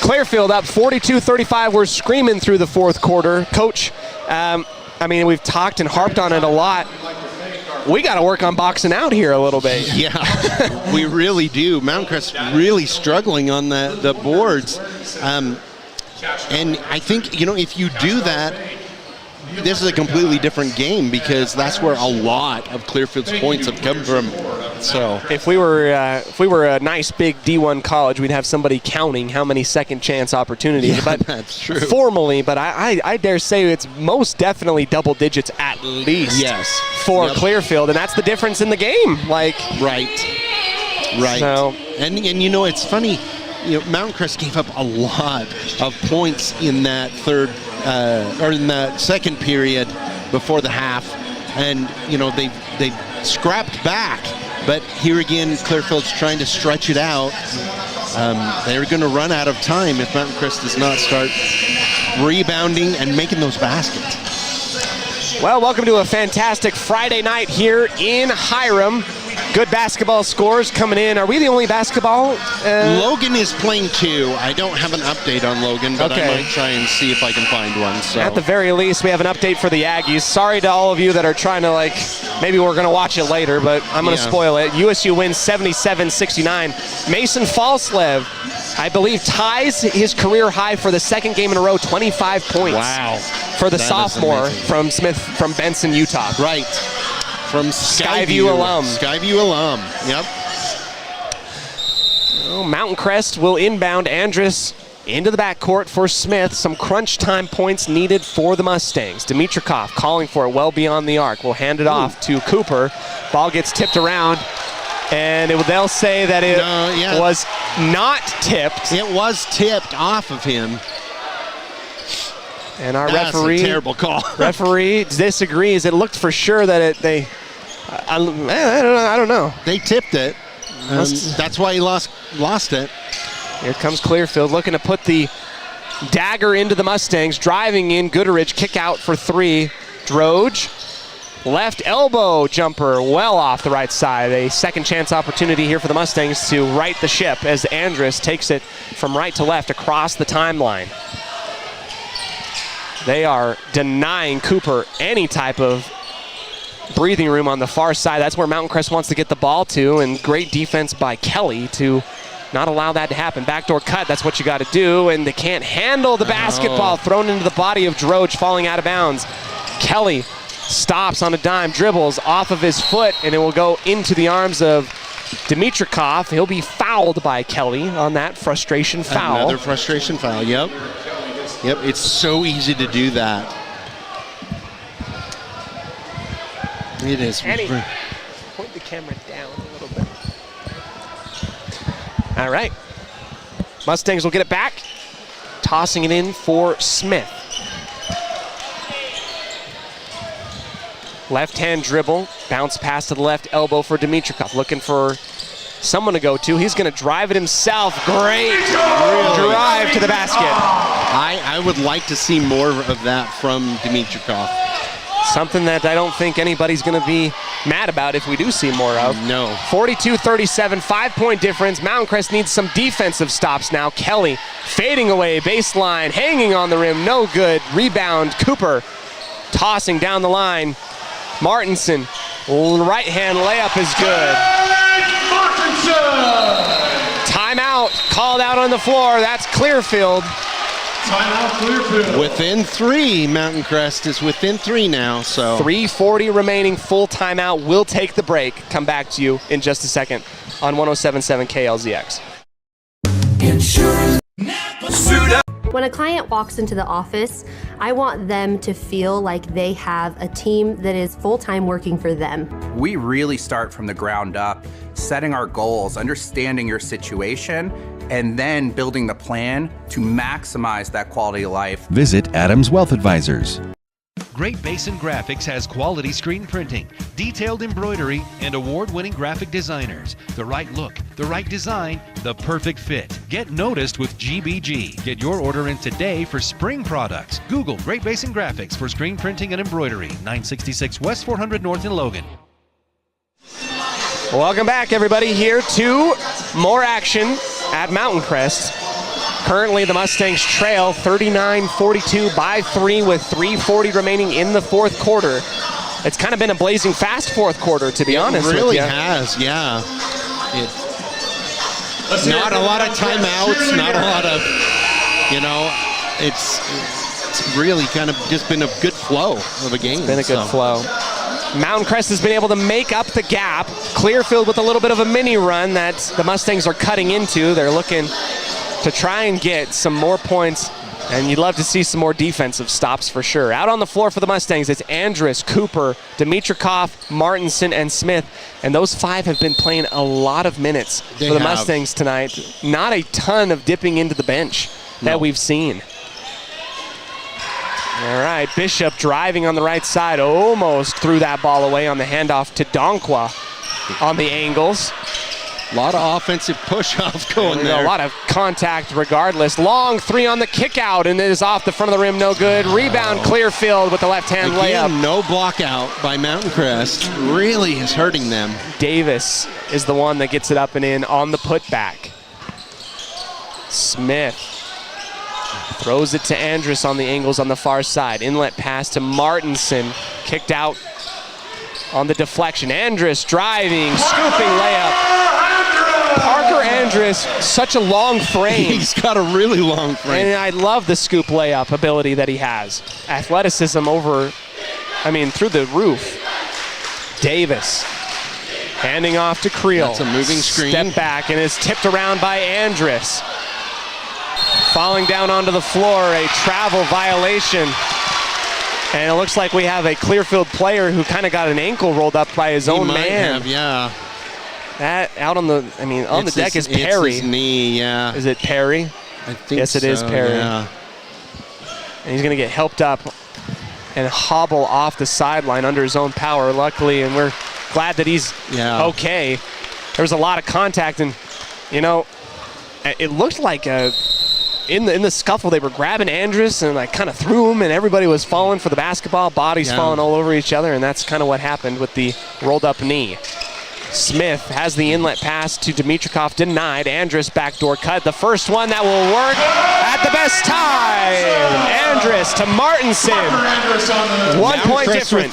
Clearfield up 42-35. We're screaming through the fourth quarter. Coach, I mean, we've talked and harped on it a lot. We got to work on boxing out here a little bit. Yeah, we really do. Mountain Crest really struggling on the boards. And I think, if you do that, this is a completely different game because that's where a lot of Clearfield's points have come from. So if we were a nice big D1 college, we'd have somebody counting how many second chance opportunities. Yeah, but that's true. Formally, but I dare say it's most definitely double digits at least. Yes. For Clearfield, and that's the difference in the game. Right. So, and it's funny. Mountain Crest gave up a lot of points in that in that second period before the half, and they scrapped back. But here again, Clearfield's trying to stretch it out. They're going to run out of time if Mountain Crest does not start rebounding and making those baskets. Well, welcome to a fantastic Friday night here in Hiram. Good basketball scores coming in. Are we the only basketball? Logan is playing 2. I don't have an update on Logan, but I might try and see if I can find one. So. At the very least, we have an update for the Aggies. Sorry to all of you that are trying to, maybe we're going to watch it later, but I'm going to spoil it. USU wins 77-69. Mason Falslev, I believe, ties his career high for the second game in a row, 25 points. Wow. For the sophomore from Benson, Utah. Right. From Skyview alum. Skyview alum, yep. Oh, Mountain Crest will inbound Andrus into the backcourt for Smith. Some crunch time points needed for the Mustangs. Dimitrikov calling for it well beyond the arc. Will hand it off to Cooper. Ball gets tipped around, and they'll say that it was not tipped. It was tipped off of him. And our That's referee, a terrible call. referee disagrees. It looked for sure that I don't know. They tipped it. That's why he lost it. Here comes Clearfield looking to put the dagger into the Mustangs. Driving in, Gooderidge, kick out for 3. Droge, left elbow jumper, well off the right side. A second chance opportunity here for the Mustangs to right the ship as Andrus takes it from right to left across the timeline. They are denying Cooper any type of breathing room on the far side. That's where Mountain Crest wants to get the ball to, and great defense by Kelly to not allow that to happen. Backdoor cut, that's what you got to do, and they can't handle the basketball thrown into the body of Droge, falling out of bounds. Kelly stops on a dime, dribbles off of his foot, and it will go into the arms of Dimitrikov. He'll be fouled by Kelly on that frustration foul. Another frustration foul, yep. Yep, it's so easy to do that. It is. Annie, point the camera down a little bit. All right. Mustangs will get it back. Tossing it in for Smith. Left-hand dribble. Bounce pass to the left elbow for Dimitrikov. Looking for someone to go to. He's going to drive it himself. Great drive to the basket. I would like to see more of that from Dimitrikov. Something that I don't think anybody's going to be mad about if we do see more of. No. 42-37, 5-point difference. Mountain Crest needs some defensive stops now. Kelly fading away, baseline, hanging on the rim, no good. Rebound, Cooper tossing down the line. Martinson, right-hand layup is good. Timeout called out on the floor. That's Clearfield. Timeout Clearfield. Within 3, Mountain Crest is within 3 now, so. 3:40 remaining, full timeout. We'll take the break. Come back to you in just a second on 107.7 KLZX. Insurance. When a client walks into the office, I want them to feel like they have a team that is full-time working for them. We really start from the ground up, setting our goals, understanding your situation, and then building the plan to maximize that quality of life. Visit Adams Wealth Advisors. Great Basin Graphics has quality screen printing, detailed embroidery, and award-winning graphic designers. The right look, the right design, the perfect fit. Get noticed with GBG. Get your order in today for spring products. Google Great Basin Graphics for screen printing and embroidery. 966 West 400 North in Logan. Welcome back, everybody, here to more action at Mountain Crest. Currently, the Mustangs trail 39-42 by 3 with 3:40 remaining in the fourth quarter. It's kind of been a blazing fast fourth quarter, to be honest with you. It really has, yeah. Not a lot of timeouts, not a lot of, it's really kind of just been a good flow of a game. It's been a good flow. Mountain Crest has been able to make up the gap. Clearfield with a little bit of a mini run that the Mustangs are cutting into. They're looking to try and get some more points, and you'd love to see some more defensive stops for sure. Out on the floor for the Mustangs, it's Andrus, Cooper, Dimitrikov, Martinson, and Smith, and those 5 have been playing a lot of minutes for the Mustangs tonight. Not a ton of dipping into the bench that we've seen. All right, Bishop driving on the right side, almost threw that ball away on the handoff to Donkwa on the angles. A lot of offensive push-off going there. A lot of contact regardless. Long three on the kick out, and it is off the front of the rim, no good. Rebound, Clearfield with the left-hand layup. No block out by Mountain Crest. Really is hurting them. Davis is the one that gets it up and in on the putback. Smith throws it to Andrus on the angles on the far side. Inlet pass to Martinson. Kicked out on the deflection. Andrus driving, scooping layup. Parker Andrus, such a long frame. He's got a really long frame. And I love the scoop layup ability that he has. Athleticism through the roof. Davis handing off to Creel. That's a moving screen. Step back and is tipped around by Andrus. Falling down onto the floor, a travel violation. And it looks like we have a Clearfield player who kind of got an ankle rolled up by his own man. Have, yeah. That out on the deck is Perry. It's his knee, yeah. Is it Perry? I think yes, it is Perry. Yeah. And he's going to get helped up and hobble off the sideline under his own power, luckily, and we're glad that he's okay. There was a lot of contact, and, it looked like in the scuffle, they were grabbing Andrus and kind of threw him, and everybody was falling for the basketball, bodies falling all over each other, and that's kind of what happened with the rolled up knee. Smith has the inlet pass to Dimitrikov, denied. Andrus backdoor cut. The first one that will work at the best time. Andrus to Martinson. 1 point difference.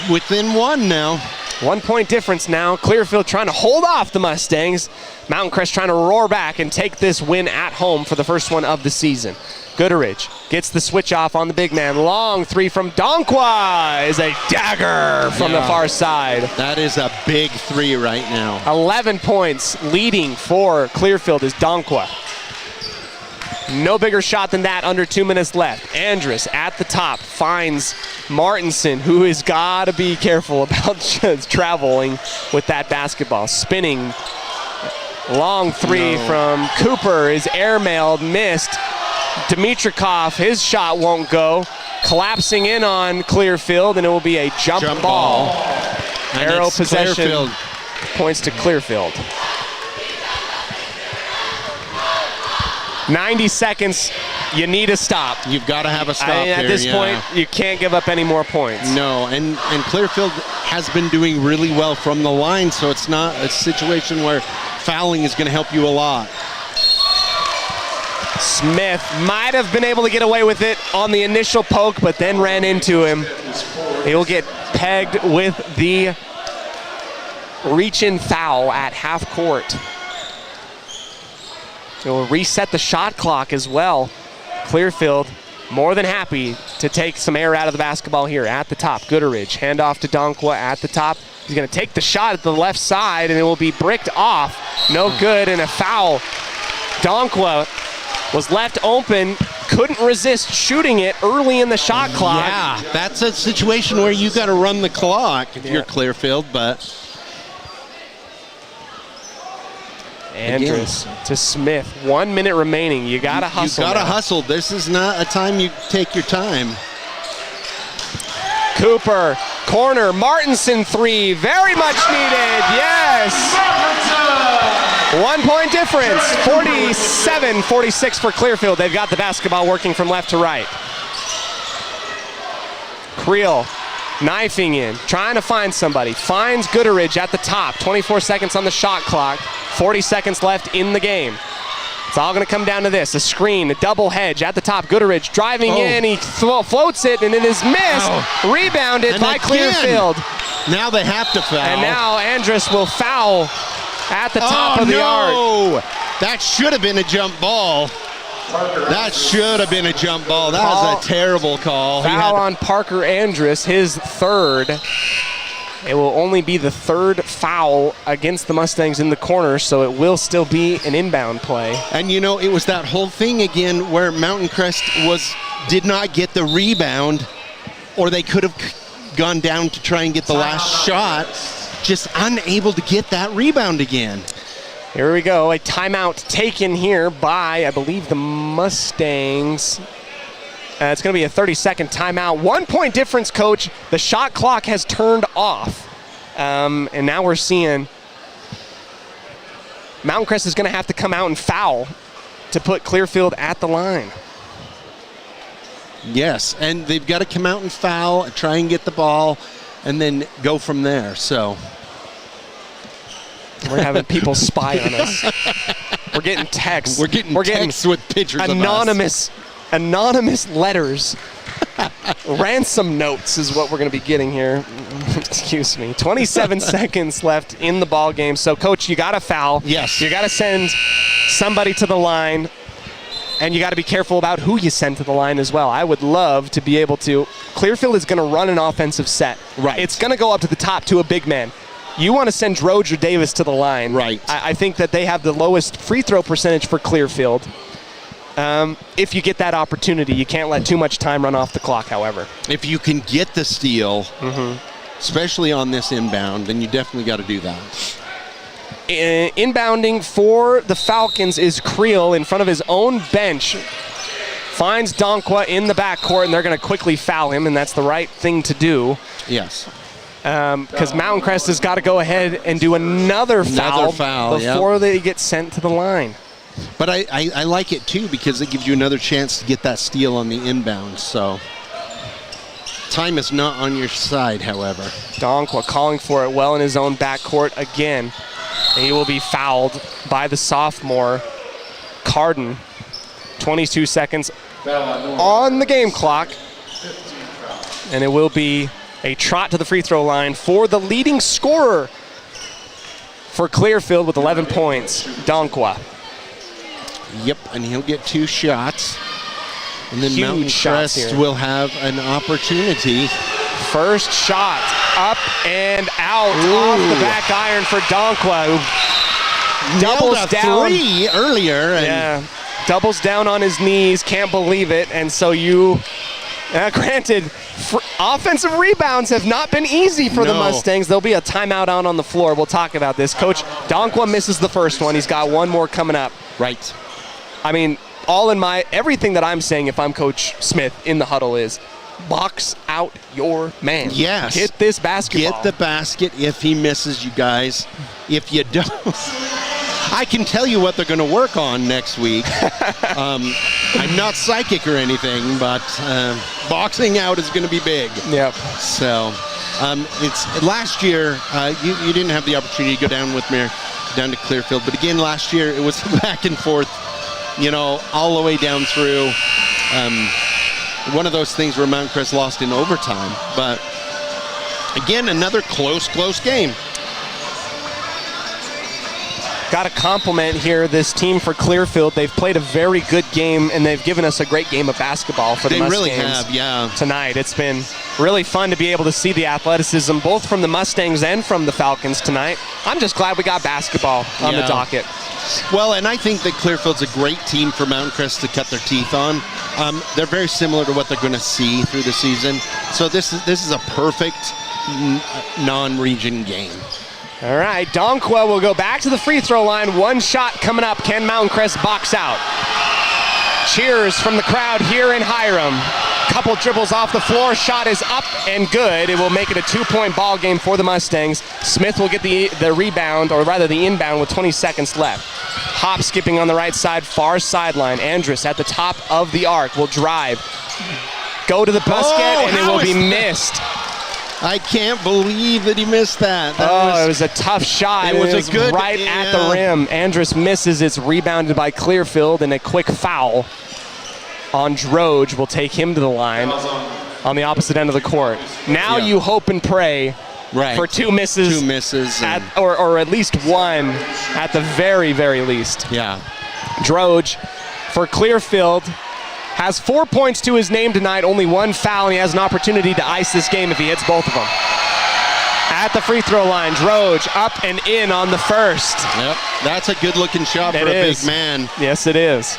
Within one now. 1 point difference now. Clearfield trying to hold off the Mustangs. Mountain Crest trying to roar back and take this win at home for the first one of the season. Gooderidge gets the switch off on the big man. Long three from Donkwa is a dagger from the far side. That is a big three right now. 11 points leading for Clearfield is Donkwa. No bigger shot than that, under 2 minutes left. Andrus at the top finds Martinson, who has got to be careful about traveling with that basketball. Spinning, long three from Cooper is airmailed, missed. Dimitrikov, his shot won't go. Collapsing in on Clearfield, and it will be a jump ball. Arrow possession Clearfield. Points to Clearfield. 90 seconds, you need a stop. You've got to have a stop at this point, you can't give up any more points. No, and Clearfield has been doing really well from the line, so it's not a situation where fouling is going to help you a lot. Smith might have been able to get away with it on the initial poke, but then ran into him. He'll get pegged with the reach-in foul at half court. It will reset the shot clock as well. Clearfield more than happy to take some air out of the basketball here at the top. Gooderidge, handoff to Donkwa at the top. He's going to take the shot at the left side, and it will be bricked off. No good, and a foul. Donkwa was left open, couldn't resist shooting it early in the shot clock. Yeah, that's a situation where you got to run the clock if you're Clearfield, but... Andrus to Smith. 1 minute remaining. You got to hustle. You got to hustle. This is not a time you take your time. Cooper, corner, Martinson three. Very much needed. Yes. 1 point difference. 47-46 for Clearfield. They've got the basketball working from left to right. Creel knifing in, trying to find somebody. Finds Gooderidge at the top. 24 seconds on the shot clock. 40 seconds left in the game. It's all going to come down to this. A screen, a double hedge at the top. Gooderidge driving in. He floats it, and it is missed. Rebounded by Clearfield. Now they have to foul. And now Andrus will foul at the top of the arc. That should have been a jump ball. That should have been a jump ball. That was a terrible call. Foul on Parker Andrus, his third. It will only be the third foul against the Mustangs in the corner, so it will still be an inbound play. And it was that whole thing again where Mountain Crest did not get the rebound, or they could have gone down to try and get the last shot, just unable to get that rebound again. Here we go, a timeout taken here by, I believe, the Mustangs. It's going to be a 30-second timeout. 1 point difference, Coach. The shot clock has turned off. And now we're seeing Mountain Crest is going to have to come out and foul to put Clearfield at the line. Yes, and they've got to come out and foul, try and get the ball, and then go from there. So we're having people spy on us. We're getting texts. We're getting texts with pictures anonymous letters. Ransom notes is what we're going to be getting here. Excuse me. 27 seconds left in the ball game. So, Coach, you got to foul. Yes. You got to send somebody to the line, and you got to be careful about who you send to the line as well. I would love to be able to. Clearfield is going to run an offensive set. Right. It's going to go up to the top to a big man. You want to send Droge or Davis to the line. Right. I think that they have the lowest free throw percentage for Clearfield. If you get that opportunity, you can't let too much time run off the clock, however. If you can get the steal, especially on this inbound, then you definitely got to do that. Inbounding for the Falcons is Creel in front of his own bench. Finds Donkwa in the backcourt, and they're going to quickly foul him, and that's the right thing to do. Yes. Because Mountain Crest has got to go ahead and do another foul before they get sent to the line. But I like it, too, because it gives you another chance to get that steal on the inbound. So time is not on your side, however. Donkwa calling for it well in his own backcourt again. And he will be fouled by the sophomore, Carden. 22 seconds on the game clock. And it will be a trot to the free throw line for the leading scorer for Clearfield with 11 points, Donkwa. Yep, and he'll get 2 shots. And then Huge Mountain Crest will have an opportunity. First shot up and out off the back iron for Donkwa, who doubles down. 3 earlier. And doubles down on his knees, can't believe it. And so granted, offensive rebounds have not been easy for the Mustangs. There'll be a timeout out on the floor. We'll talk about this. Coach Donkwa misses the first one. He's got one more coming up. Right. I mean, everything that I'm saying if I'm Coach Smith in the huddle is box out your man. Yes. Get this basketball. Get the basket if he misses, you guys. If you don't, I can tell you what they're going to work on next week. I'm not psychic or anything, but boxing out is going to be big. Yep. So it's last year, you didn't have the opportunity to go down with me down to Clearfield, but again, last year it was back and forth, all the way down through. One of those things where Mountain Crest lost in overtime, but again, another close game. Got to compliment here this team for Clearfield. They've played a very good game, and they've given us a great game of basketball for the Mustangs. They really have, yeah. Tonight. It's been really fun to be able to see the athleticism both from the Mustangs and from the Falcons tonight. I'm just glad we got basketball on the docket. Well, and I think that Clearfield's a great team for Mountain Crest to cut their teeth on. They're very similar to what they're going to see through the season. So this is a perfect non-region game. All right, Donkwa will go back to the free throw line. One shot coming up. Can Mountain Crest box out? Cheers from the crowd here in Hiram. Couple dribbles off the floor. Shot is up and good. It will make it a 2-point ball game for the Mustangs. Smith will get the rebound, or rather the inbound, with 20 seconds left. Hop skipping on the right side, far sideline. Andrus at the top of the arc will drive. Go to the basket, and it will be missed. I can't believe that he missed that. It was a tough shot. It was a good right at the rim. Andrus misses. It's rebounded by Clearfield, and a quick foul on Droge will take him to the line on the opposite end of the court. Now you hope and pray for 2 misses. 2 misses. Or at least one at the very, very least. Yeah. Droge for Clearfield has 4 points to his name tonight, only 1 foul, and he has an opportunity to ice this game if he hits both of them. At the free throw line, Droge up and in on the first. Yep, that's a good-looking shot for a big man. Yes, it is.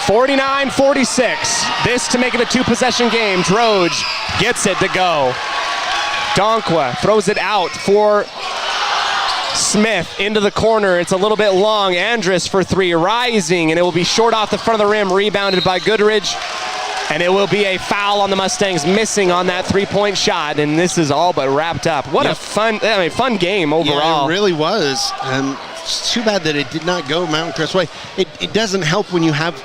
49-46. This to make it a 2-possession game. Droge gets it to go. Donkwa throws it out for Smith into the corner. It's a little bit long. Andrus for 3, rising, and it will be short off the front of the rim. Rebounded by Goodridge. And it will be a foul on the Mustangs, missing on that three-point shot, and this is all but wrapped up. What a fun game overall. Yeah, it really was. It's too bad that it did not go Mountain Crest way. It doesn't help when you have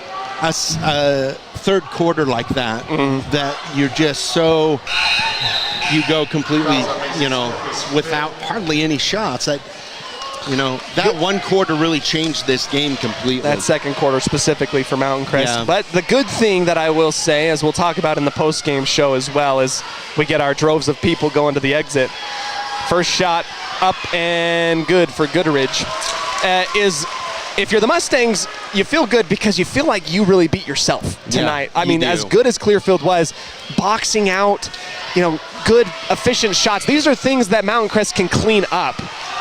a third quarter like that, that you're just so, you go completely, without hardly any shots. That one quarter really changed this game completely. That second quarter specifically for Mountain Crest. Yeah. But the good thing that I will say, as we'll talk about in the post-game show as well, is we get our droves of people going to the exit. First shot up and good for Gooderidge. If you're the Mustangs, you feel good because you feel like you really beat yourself tonight. Yeah, I mean, as good as Clearfield was, boxing out, good, efficient shots. These are things that Mountain Crest can clean up.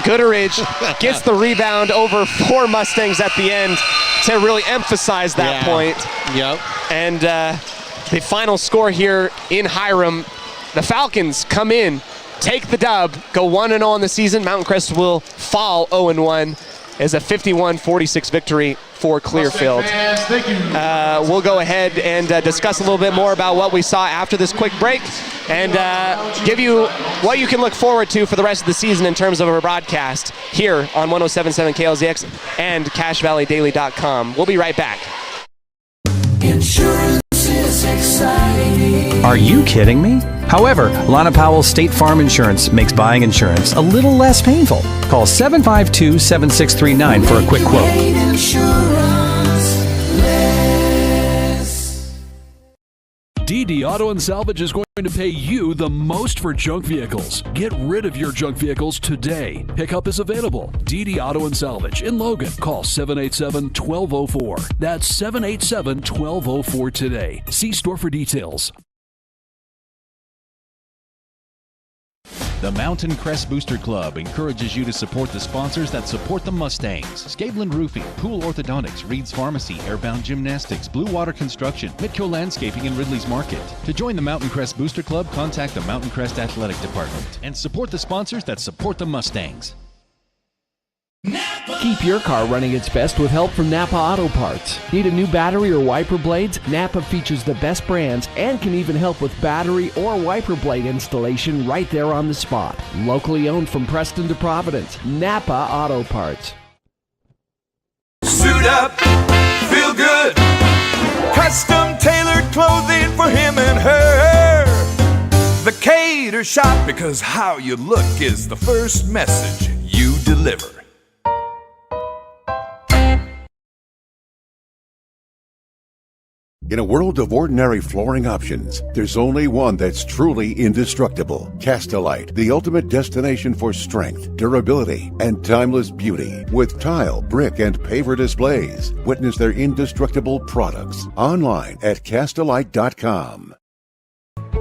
Gooderidge gets the rebound over 4 Mustangs at the end to really emphasize that point. Yep. And the final score here in Hiram, the Falcons come in, take the dub, go 1-0 on the season. Mountain Crest will fall 0-1 as a 51-46 victory for Clearfield. We'll go ahead and discuss a little bit more about what we saw after this quick break and give you what you can look forward to for the rest of the season in terms of a broadcast here on 107.7 KLZX and CashValleyDaily.com. We'll be right back. Insurance is exciting. Are you kidding me? However, Lana Powell State Farm Insurance makes buying insurance a little less painful. Call 752-7639 for a quick quote. DD Auto and Salvage is going to pay you the most for junk vehicles. Get rid of your junk vehicles today. Pickup is available. DD Auto and Salvage in Logan. Call 787-1204. That's 787-1204 today. See store for details. The Mountain Crest Booster Club encourages you to support the sponsors that support the Mustangs. Scaveland Roofing, Pool Orthodontics, Reed's Pharmacy, Airbound Gymnastics, Blue Water Construction, Mitco Landscaping, and Ridley's Market. To join the Mountain Crest Booster Club, contact the Mountain Crest Athletic Department and support the sponsors that support the Mustangs. Keep your car running its best with help from Napa Auto Parts. Need a new battery or wiper blades? Napa features the best brands and can even help with battery or wiper blade installation right there on the spot. Locally owned from Preston to Providence. Napa Auto Parts. Suit up, feel good. Custom tailored clothing for him and her. The Cater Shop, because how you look is the first message you deliver. In a world of ordinary flooring options, there's only one that's truly indestructible. Castelite, the ultimate destination for strength, durability, and timeless beauty. With tile, brick, and paver displays. Witness their indestructible products online at Castelite.com.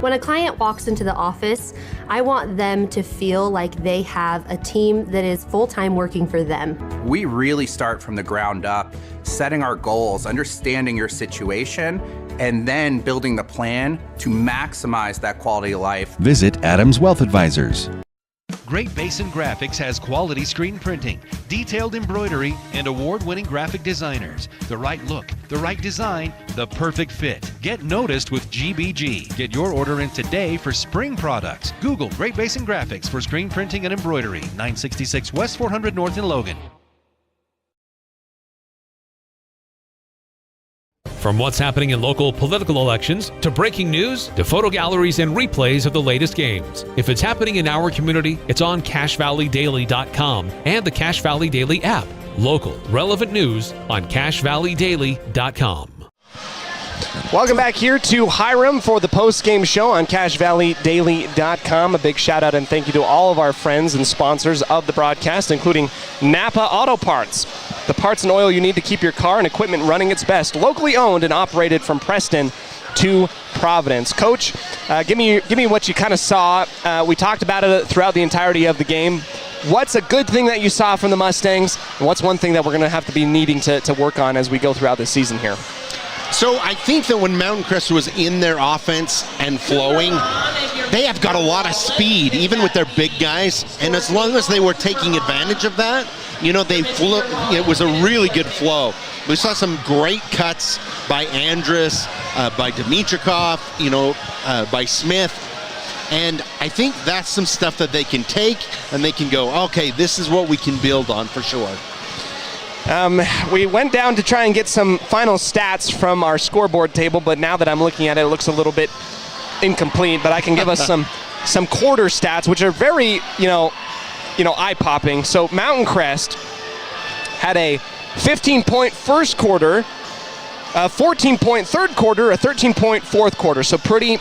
When a client walks into the office, I want them to feel like they have a team that is full-time working for them. We really start from the ground up, setting our goals, understanding your situation, and then building the plan to maximize that quality of life. Visit Adams Wealth Advisors. Great Basin Graphics has quality screen printing, detailed embroidery, and award-winning graphic designers. The right look, the right design, the perfect fit. Get noticed with GBG. Get your order in today for spring products. Google Great Basin Graphics for screen printing and embroidery. 966 West 400 North in Logan. From what's happening in local political elections, to breaking news, to photo galleries and replays of the latest games. If it's happening in our community, it's on CashValleyDaily.com and the Cache Valley Daily app. Local, relevant news on CashValleyDaily.com. Welcome back here to Hiram for the post-game show on CashValleyDaily.com. A big shout out and thank you to all of our friends and sponsors of the broadcast, including Napa Auto Parts. The parts and oil you need to keep your car and equipment running its best. Locally owned and operated from Preston to Providence. Coach, give me what you kind of saw. We talked about it throughout the entirety of the game. What's a good thing that you saw from the Mustangs? And what's one thing that we're going to have to be needing to work on as we go throughout this season here? So I think that when Mountain Crest was in their offense and flowing, they have got a lot of speed, even with their big guys. And as long as they were taking advantage of that, it was a really good flow. We saw some great cuts by Andrus by Dimitrikov, by Smith. And I think that's some stuff that they can take and they can go, okay, this is what we can build on for sure. We went down to try and get some final stats from our scoreboard table, but now that I'm looking at it, it looks a little bit incomplete. But I can give us some quarter stats, which are very, eye-popping. So Mountain Crest had a 15-point first quarter, a 14-point third quarter, a 13-point fourth quarter. So pretty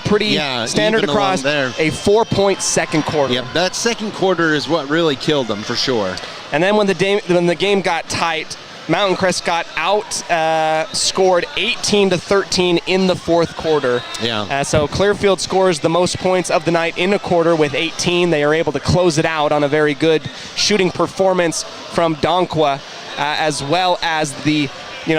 standard across there. A 4-point second quarter. Yep, that second quarter is what really killed them for sure. And then when the game got tight, Mountain Crest got scored 18-13 in the fourth quarter. Yeah. So Clearfield scores the most points of the night in a quarter with 18. They are able to close it out on a very good shooting performance from Donkwa, as well as the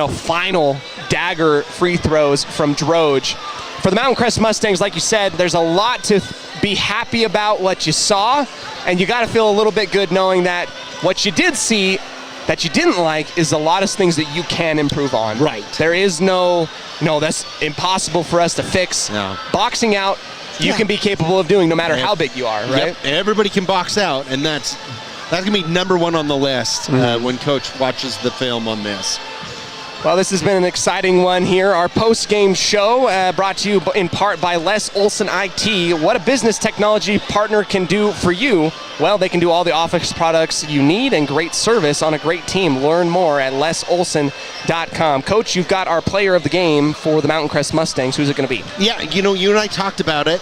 final dagger free throws from Droge. For the Mountain Crest Mustangs, like you said, there's a lot to be happy about what you saw, and you got to feel a little bit good knowing that what you did see that you didn't like is a lot of things that you can improve on. Right. There is no, that's impossible for us to fix. No. Boxing out, you can be capable of doing no matter how big you are, right? Yep. Everybody can box out, and that's going to be number one on the list when Coach watches the film on this. Well, this has been an exciting one here. Our post-game show brought to you in part by Les Olson IT. What a business technology partner can do for you. Well, they can do all the office products you need and great service on a great team. Learn more at lesolson.com. Coach, you've got our player of the game for the Mountain Crest Mustangs. Who's it going to be? Yeah, you and I talked about it.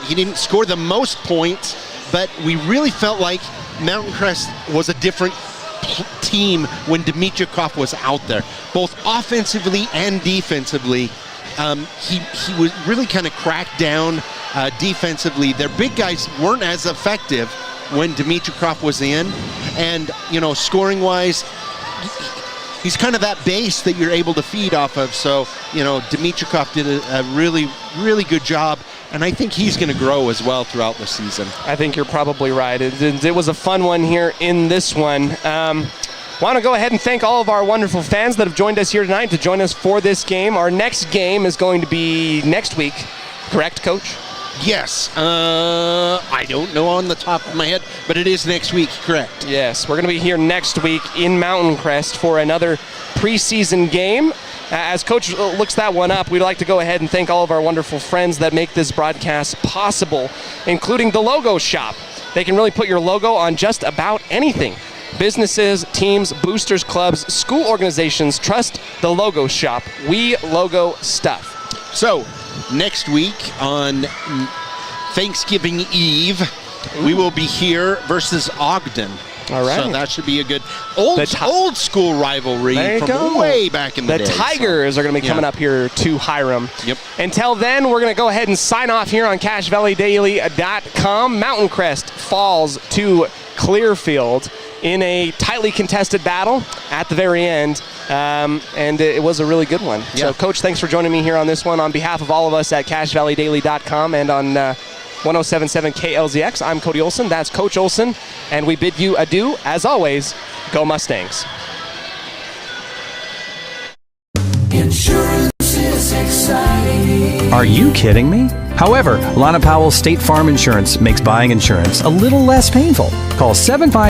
He didn't score the most points, but we really felt like Mountain Crest was a different team when Dimitrikov was out there, both offensively and defensively. He was really kind of cracked down defensively. Their big guys weren't as effective when Dimitrikov was in, and scoring wise, he's kind of that base that you're able to feed off of. So Dimitrikov did a really good job, and I think he's going to grow as well throughout the season. I think you're probably right. It was a fun one here in this one. Want to go ahead and thank all of our wonderful fans that have joined us here tonight to join us for this game. Our next game is going to be next week, correct, Coach? Yes. I don't know on the top of my head, but it is next week, correct? Yes, we're going to be here next week in Mountain Crest for another preseason game. As Coach looks that one up, we'd like to go ahead and thank all of our wonderful friends that make this broadcast possible, including the Logo Shop. They can really put your logo on just about anything. Businesses, teams, boosters, clubs, school organizations, trust the Logo Shop. We logo stuff. So, next week on Thanksgiving Eve, we will be here versus Ogden. All right. So that should be a good old school rivalry from way back in the day. The Tigers are going to be coming up here to Hiram. Yep. Until then, we're going to go ahead and sign off here on CashValleyDaily.com. Mountain Crest falls to Clearfield in a tightly contested battle at the very end, and it was a really good one. Yeah. So, Coach, thanks for joining me here on this one. On behalf of all of us at CashValleyDaily.com and on 107.7 KLZX, I'm Cody Olson. That's Coach Olson, and we bid you adieu. As always, go Mustangs. Insurance is exciting. Are you kidding me? However, Lana Powell State Farm Insurance makes buying insurance a little less painful. Call 75